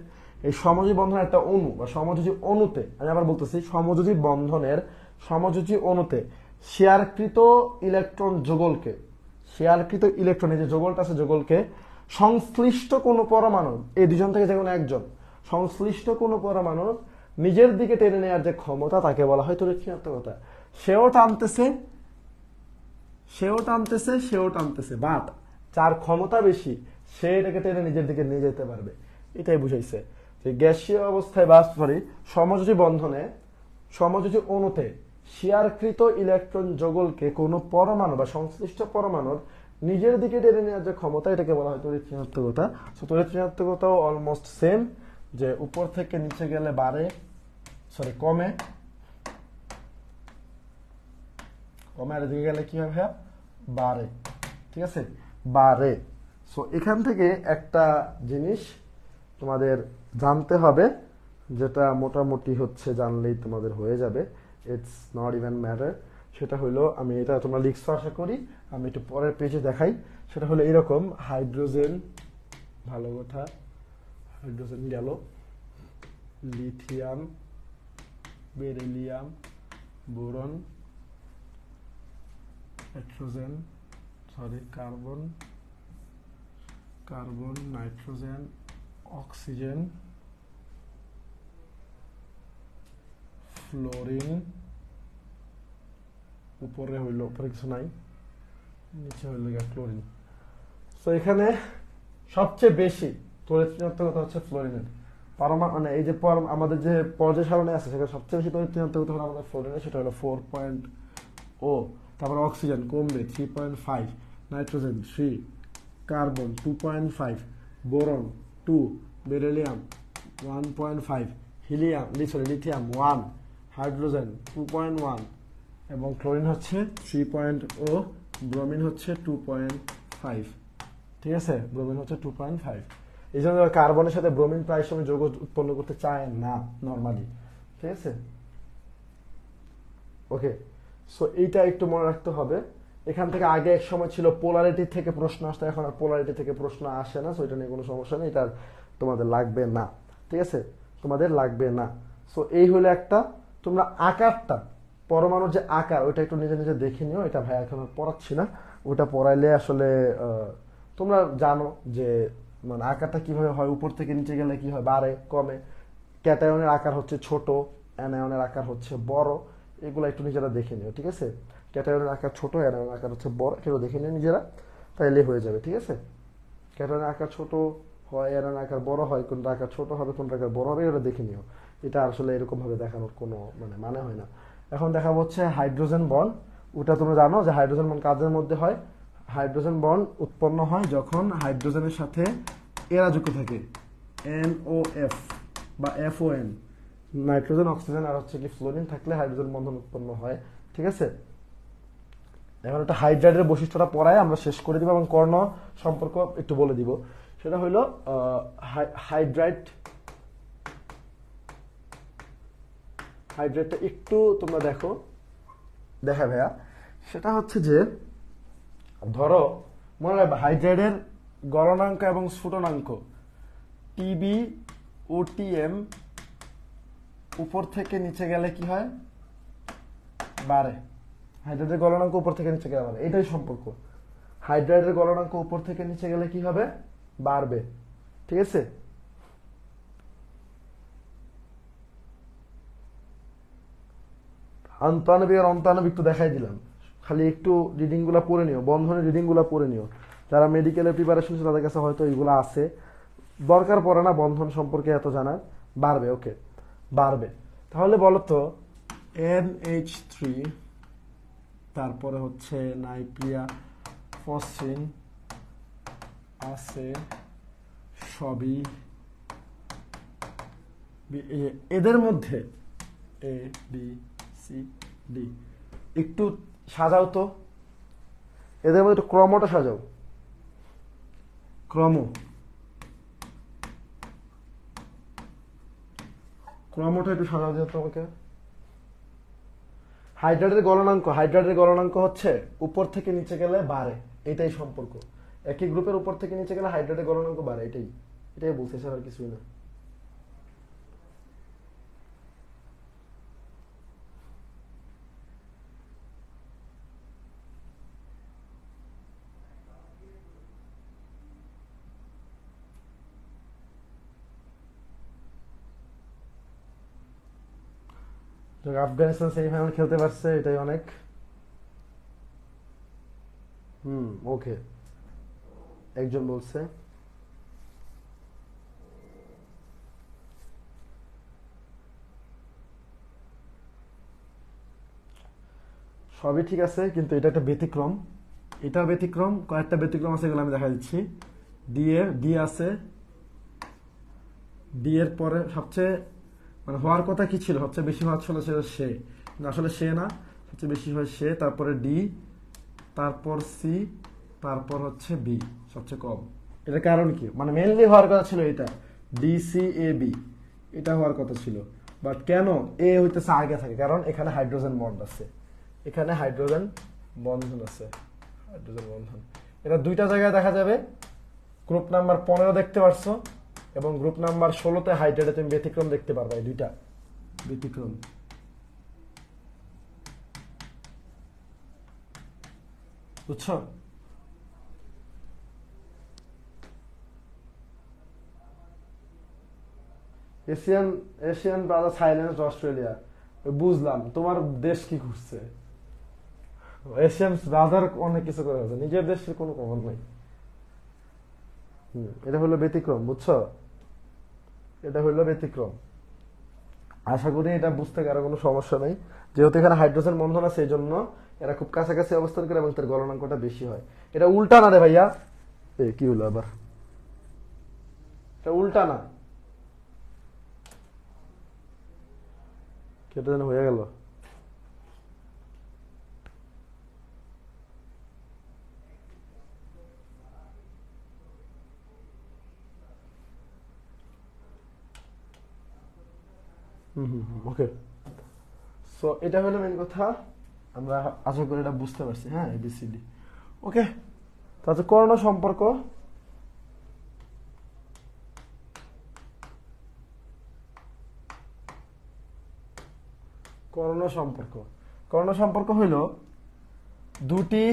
এই সমযোজী বন্ধনের একটা অণু বা সমযোজী অণুতে, আমি আবার বলতেছি সমযোজী বন্ধনের সমযোজী অণুতে শেয়ারকৃত ইলেকট্রন যুগলকে, শেয়ারকৃত ইলেকট্রন এই যে যুগলটা আছে, যুগলকে সংশ্লিষ্ট কোনো পরমাণু, এই দুজন থেকে যে কোনো একজন সংশ্লিষ্ট কোনো পরমাণু নিজের দিকে টেনে নেওয়ার যে ক্ষমতা তাকে বলা হয় তড়িৎ ঋণাত্মকতা। সেও টানতেছে, বাট যার ক্ষমতা বেশি সে এটাকে টেনে নিজের দিকে নিয়ে যেতে পারবে, এটাই বুঝাইছে যে গ্যাসীয় অবস্থায় বা সমযোজী বন্ধনে, সমযোজী অণুতে শেয়ারকৃত ইলেকট্রন যুগলকে কোনো পরমাণু বা সংশ্লিষ্ট পরমাণুর নিজের দিকে টেনে নেওয়ার যে ক্ষমতা এটাকে বলা হয় তড়িৎ ঋণাত্মকতা। সো তড়িৎ ঋণাত্মকতাও অলমোস্ট সেম, যে উপর থেকে নিচে গেলে কমে, আর এদিকে গেলে কি হবে, বাড়ে, ঠিক আছে, বাড়ে। সো এখান থেকে একটা জিনিস তোমাদের জানতে হবে, যেটা মোটামুটি হচ্ছে জানলেই তোমাদের হয়ে যাবে, ইটস নট ইভেন ম্যাটার। সেটা হলো, আমি এটা তোমরা লিখছো আশা করি, আমি একটু পরের পেজে দেখাই। সেটা হলো এরকম, হাইড্রোজেন, ভালো কথা, হাইড্রোজেন গেল, lithium, beryllium, boron, carbon, nitrogen, oxygen, fluorine, উপরে কিছু নাই, নিচে হইল ক্লোরিন। তো এখানে সবচেয়ে বেশি তড়িৎ ঋণাত্মকতা হচ্ছে ফ্লোরিনের, মানে এই যে আমাদের যে পর্যায় সারণী আছে সেখানে সবচেয়ে বেশি তড়িৎ ঋণাত্মকতা হলো আমাদের ফ্লোরিনের, সেটা হলো 4.0। তারপর অক্সিজেন কমবে 3.5, nitrogen 3, carbon 2.5, boron 2, beryllium 1.5, lithium 1, hydrogen 2.1 এবং ক্লোরিন হচ্ছে 3.0, ব্রোমিন হচ্ছে 2.5, ঠিক আছে, ব্রোমিন হচ্ছে 2.5। এই জন্য কার্বনের সাথে ব্রোমিন প্রায় সময় যৌগ উৎপন্ন করতে চায় না নর্মালি, ঠিক আছে, ওকে। সো এইটা একটু মনে রাখতে হবে। এখান থেকে আগে এক সময় ছিল পোলারিটি থেকে প্রশ্ন আসতো, এখন আর পোলারিটি থেকে প্রশ্ন আসে না, সো এটা নিয়ে কোনো সমস্যা নেই, এটা তোমাদের লাগবে না, ঠিক আছে, তোমাদের লাগবে না। সো এই হলো একটা, তোমরা আকারটা, পরমাণুর যে আকার ওইটা একটু নিজে নিজে দেখে নিও, এটা ভাই এখন পড়াচ্ছি না, ওটা পড়াইলে আসলে তোমরা জানো যে মানে আকারটা কিভাবে হয়, উপর থেকে নিচে গেলে কি হয়, বাড়ে কমে, ক্যাটায়নের আকার হচ্ছে ছোট, অ্যানায়নের আকার হচ্ছে বড়, এগুলো একটু নিজেরা দেখে নিও, ঠিক আছে, ক্যাটায়নের আকার ছোট, অ্যানায়নের আকার হচ্ছে বড়, এগুলো দেখে নিও নিজেরা, তাইলে হয়ে যাবে, ঠিক আছে। ক্যাটায়নের আকার ছোট হয়, অ্যানায়নের আকার বড় হয়, কোনটা আকার ছোট হবে কোনটা আকার বড় হবে, এটা দেখে নিও, এটা আসলে এরকম ভাবে দেখানোর কোনো মানে হয় না। এখন দেখাবো হচ্ছে হাইড্রোজেন বন্ড। ওটা তোমরা জানো যে হাইড্রোজেন বন্ড কাজের মধ্যে হয়, হাইড্রোজেন বন্ড উৎপন্ন হয় যখন হাইড্রোজেনের সাথে এরা যুক্ত থাকে, NOF বা FON, নাইট্রোজেন, অক্সিজেন আর হচ্ছে কি ফ্লোরিন থাকলে হাইড্রোজেন বন্ধন উৎপন্ন হয়, ঠিক আছে। এখন একটা হাইড্রাইডের বৈশিষ্ট্যটা পড়ায় আমরা শেষ করে দিব এবং কর্ণ সম্পর্ক একটু বলে দিব। সেটা হইল হাইড্রাইডটা একটু তোমরা দেখা ভাইয়া, সেটা হচ্ছে যে ধরো মনে রাখবে হাইড্রাইডের গলনাঙ্ক এবং স্ফুটনাঙ্ক TB ও TM উপর থেকে নিচে গেলে কি হয়, বাড়ে। হাইড্রাইডের গলনাঙ্ক উপর থেকে নিচে গেলে বাড়ে, এটাই সম্পর্ক। হাইড্রাইডের গলনাঙ্ক উপর থেকে নিচে গেলে কি হবে, বাড়বে, ঠিক আছে। আন্তঃআণবিক আর অন্তঃআণবিক তো দেখাই দিলাম, খালি একটু রিডিং গুলা পড়ে নিও, বন্ধনের রিডিং গুলা পড়ে নিও, যারা মেডিকেলের প্রিপারেশন তাদের কাছে হয়তো এইগুলো আছে, দরকার পড়ে না বন্ধন সম্পর্কে এত জানার, বাড়বে, ওকে, বাড়বে। তাহলে বলো তো NH3, তারপরে হচ্ছে নাইট্রিয়া ফসফিন আছে, সবই এদের মধ্যে A B C D একটু সাজাও তো, এদের মধ্যে একটু ক্রমটা সাজাও, ক্রমটা একটু সাজাও দিও তোমাকে। হাইড্রাইডের গলনাঙ্ক হচ্ছে উপর থেকে নিচে গেলে বাড়ে, এটাই সম্পর্ক। একই গ্রুপের উপর থেকে নিচে গেলে হাইড্রাইডের গলনাঙ্ক বাড়ে, এটাই বলছে, স্যার আর কিছুই না। আফগানিস্তান সেমিফাইনাল খেলতে পারছে, এটাই অনেক। ওকে, একজন বলছে সবই ঠিক আছে, কিন্তু এটা একটা ব্যতিক্রম, এটা ব্যতিক্রম, কয়েকটা ব্যতিক্রম আছে, এগুলো আমি দেখা দিচ্ছি। ডি আছে, ডি এর পরে সবচেয়ে মানে হওয়ার কথা কি ছিল, সবচেয়ে বেশি হওয়ার ছিল সে, কিন্তু আসলে সে না, সবচেয়ে বেশি হয় সে, তারপরে ডি, তারপর সি, তারপর হচ্ছে বি সবচেয়ে কম। এটার কারণ কি, মানে মেনলি হওয়ার কথা ছিল এটা ডি সি এ বি, এটা হওয়ার কথা ছিল, বাট কেন এ হইতেছে আগে থাকে, কারণ এখানে হাইড্রোজেন বন্ড আছে, এখানে হাইড্রোজেন বন্ধন আছে, হাইড্রোজেন বন্ধন। এটা দুইটা জায়গায় দেখা যাবে, গ্রুপ নাম্বার 15 দেখতে পারছো, এবং গ্রুপ নাম্বার 16তে হাইড্রাইডে তুমি ব্যতিক্রম দেখতে পারবে, এই দুইটা ব্যতিক্রম। বুঝছো? এশিয়ান ব্রাদার সাইলেন্স অস্ট্রেলিয়া, বুঝলাম তোমার দেশ কি করছে, এশিয়ান ব্রাদার অনেক কিছু করে হচ্ছে, নিজের দেশের কোনো খবর নাই। এটা হলো ব্যতিক্রম, বুঝছো, এটা হলো ব্যতিক্রম। আশা করি এটা বুঝতে কারো কোনো সমস্যা নেই, যেহেতু এখানে হাইড্রোজেন বন্ধন আছে এই জন্য এরা খুব কাছাকাছি অবস্থান করে এবং তার গলনাঙ্কটা বেশি হয়। এটা উল্টা না রে ভাইয়া, কি হলো আবার, এটা উল্টা না, কেটে যেন হয়ে গেল। ওকে, সো এটা হলো মেন কথা, আমরা আশা করি এটা বুঝতে পারছি। হ্যাঁ, এবিসিডি ওকে। তাহলে করোনা সম্পর্ক, করোনা সম্পর্ক হইল দুটি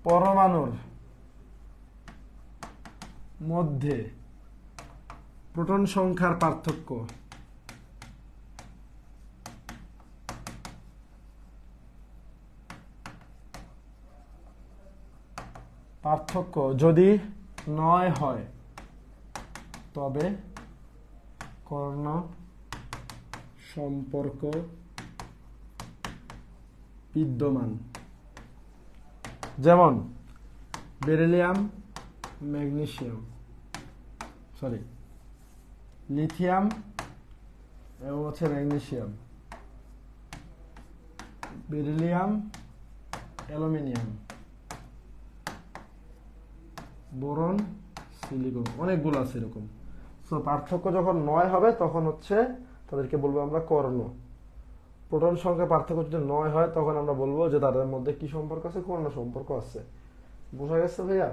পরমাণুর মধ্যে প্রোটন সংখ্যার পার্থক্য যদি 9 হয় তবে করোনা সম্পর্ক বিদ্যমান। যেমন বেরিলিয়াম, ম্যাগনেসিয়াম, লিথিয়াম এবং হচ্ছে magnesium, beryllium, aluminium, boron, silicon, অনেকগুলো আছে এরকম। সো পার্থক্য যখন 9 হবে তখন হচ্ছে তাদেরকে বলবো আমরা কর্ণ। প্রোটন সংখ্যা পার্থক্য যদি 9 হয় তখন আমরা বলবো যে তাদের মধ্যে কি সম্পর্ক আছে, কর্ণ সম্পর্ক আছে। বোঝা গেছে ভাইয়া?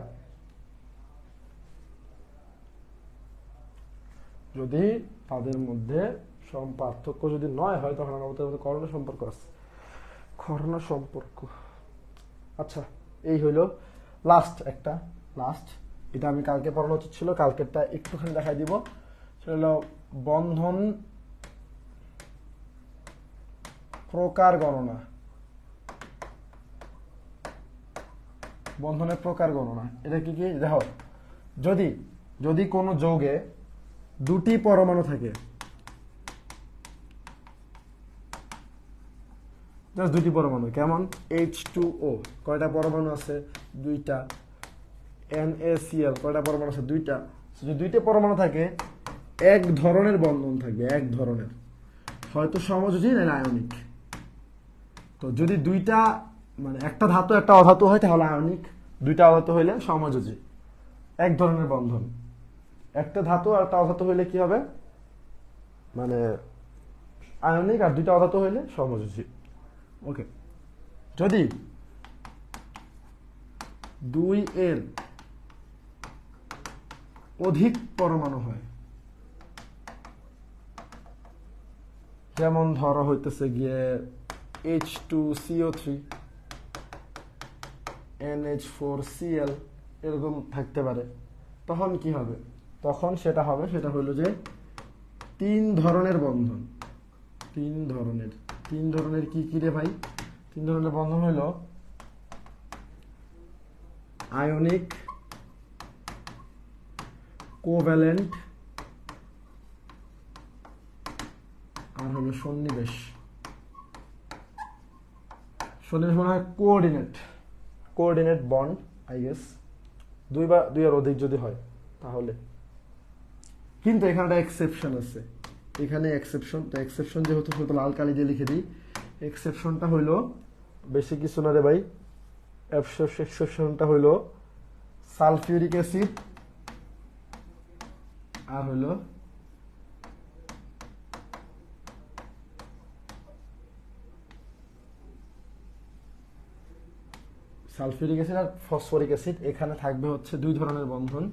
যদি তাদের মধ্যে পার্থক্য যদি 9 হয় তখন আমরা বলতে কর্ণ সম্পর্ক আছে, কর্ণ সম্পর্ক। আচ্ছা, এই হইলো লাস্ট এটা আমি কালকে পড়ানো উচিত ছিল, কালকেরটা একটুখানি দেখাই দিব। সেটা হলো বন্ধন প্রকার গণনা, বন্ধনের প্রকার গণনা। এটা কি কি দেখো, যদি কোনো যৌগে দুটি পরমাণু থাকে, জাস্ট দুইটি পরমাণু। কেমন? H2O কয়টা পরমাণু আছে? দুইটা। NaCl কয়টা পরমাণু আছে? দুইটা। যদি দুইটা পরমাণু থাকে এক ধরনের বন্ধন থাকবে, এক ধরনের, হয়তো সমযোজী না আয়নিক। তো যদি দুইটা মানে একটা ধাতু একটা অধাতু হয় তাহলে আয়নিক, দুইটা অধাতু হইলে সমযোজী, এক ধরনের বন্ধন। একটা ধাতু আর একটা অধাতু হইলে কি হবে? মানে আয়নিক, আর দুইটা অধাতু হইলে সমযোজী। ওকে, যদি 2 এর অধিক পরমাণু হয়, যেমন ধরো হইতেছে গিয়ে H2CO3, NH4Cl এরকম থাকতে পারে, তখন কি হবে? তখন সেটা হলো যে 3 ধরনের বন্ধন। 3 ধরনের কি কি রে ভাই? 3 ধরনের বন্ধন হলো আয়নিক, কোভ্যালেন্ট, আর হলো সন্নিবেশ। সন্নিবেশ মনে হয় কোঅর্ডিনেট বন্ড, আই গেস। দুই বা দুই এর অধিক যদি হয় তাহলে। কিন্তু এখানে একটা এক্সেপশন আছে, এখানে এক্সেপশন। তো এক্সেপশন যেহেতু সেহেতু লাল কালি দিয়ে লিখে দিই। এক্সেপশনটা হইলো বেশি কিছু না রে ভাই। এক্সেপশনটা হইলো সালফিউরিক অ্যাসিড আর হইলো সালফিউরিক অ্যাসিড আর ফসফরিক অ্যাসিড। এখানে থাকবে হচ্ছে 2 ধরনের বন্ধন,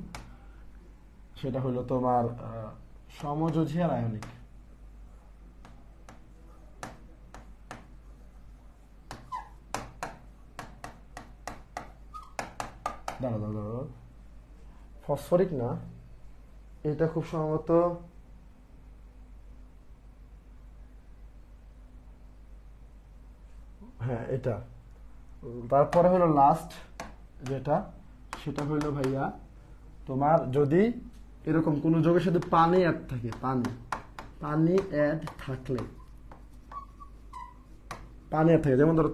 সেটা হলো তোমার সমযোজী আর আয়নিক। দাঁড়া, ফসফরিক না, এটা খুব সম্ভবত হ্যাঁ এটা। তারপরে হলো লাস্ট যেটা, সেটা হলো ভাইয়া তোমার যদি এরকম কোনো যোগের সাথে পানি অ্যাড থাকে, পানি অ্যাড থাকলে, যেমন ধরো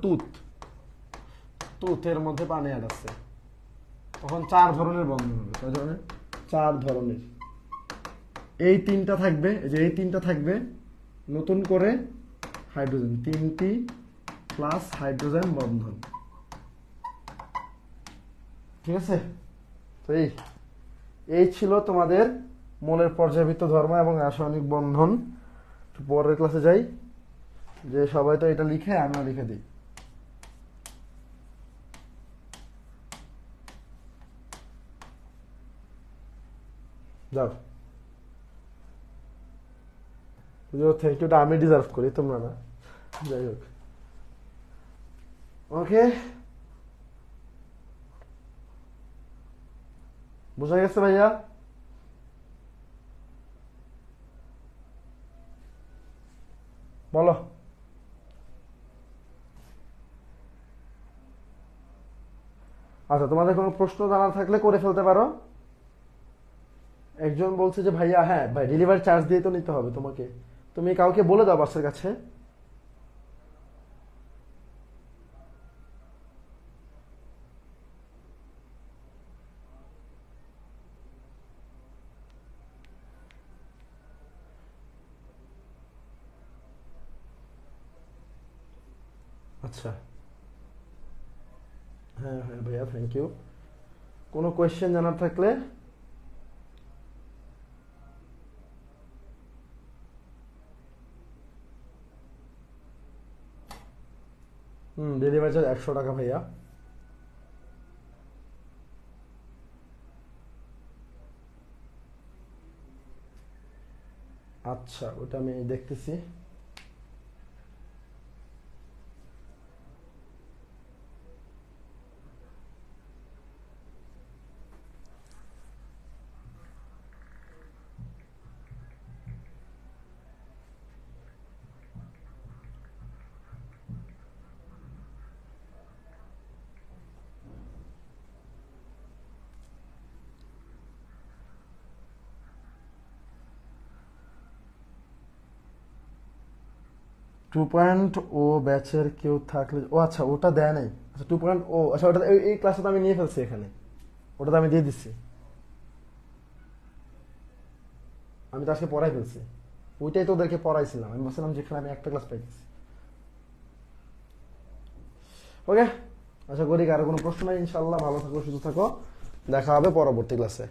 তুতের মধ্যে পানি অ্যাড আছে, তখন 4 ধরনের বন্ধন হবে। কয় ধরনের? 4 ধরনের। এই 3টা থাকবে, এই 3টা থাকবে, নতুন করে হাইড্রোজেন, 3টি প্লাস হাইড্রোজেন বন্ধন। ঠিক আছে? তো এই ছিল তোমাদের মৌলের পর্যায়বৃত্ত ধর্ম এবং রাসায়নিক বন্ধন। পরের ক্লাসে যাই, যে সবাই তো এটা লিখে, আমরা লিখে দিই। যাও, থ্যাংক ইউটা আমি ডিজার্ভ করি, তোমরা না। যাই হোক, ওকে, বুঝা গেছে ভাইয়া? বলো। আচ্ছা, তোমাদের কোনো প্রশ্ন জানার থাকলে করে ফেলতে পারো। একজন বলছে যে ভাইয়া, হ্যাঁ ভাই, ডেলিভারি চার্জ দিয়ে তো নিতে হবে তোমাকে। তুমি কাউকে বলে দাও বাসের কাছে। আচ্ছা, হ্যাঁ হ্যাঁ ভাইয়া, থ্যাংক ইউ। কোনো কোয়েশ্চেন জানার থাকলে ডেলিভারি চার্জ 100 টাকা ভাইয়া। আচ্ছা, ওটা আমি দেখতেছি। 2.0 ব্যাচের কেউ থাকলে, ও আচ্ছা ওটা দেয় নাই, আচ্ছা 2.0, আচ্ছা ওটা এই ক্লাসটা তো আমি নিয়ে ফেলছি এখানে, ওটা তো আমি দিয়ে দিচ্ছি, আমি তো আজকে পড়াই ফেলছি, ওইটাই তো ওদেরকে পড়াইছিলাম, আমি বলছিলাম যেখানে আমি একটা ক্লাস পাইছি। ওকে, আশা করি কারো কোনো প্রশ্ন নাই, ইনশাল্লাহ ভালো থাকো, সুস্থ থাকো, দেখা হবে পরবর্তী ক্লাসে।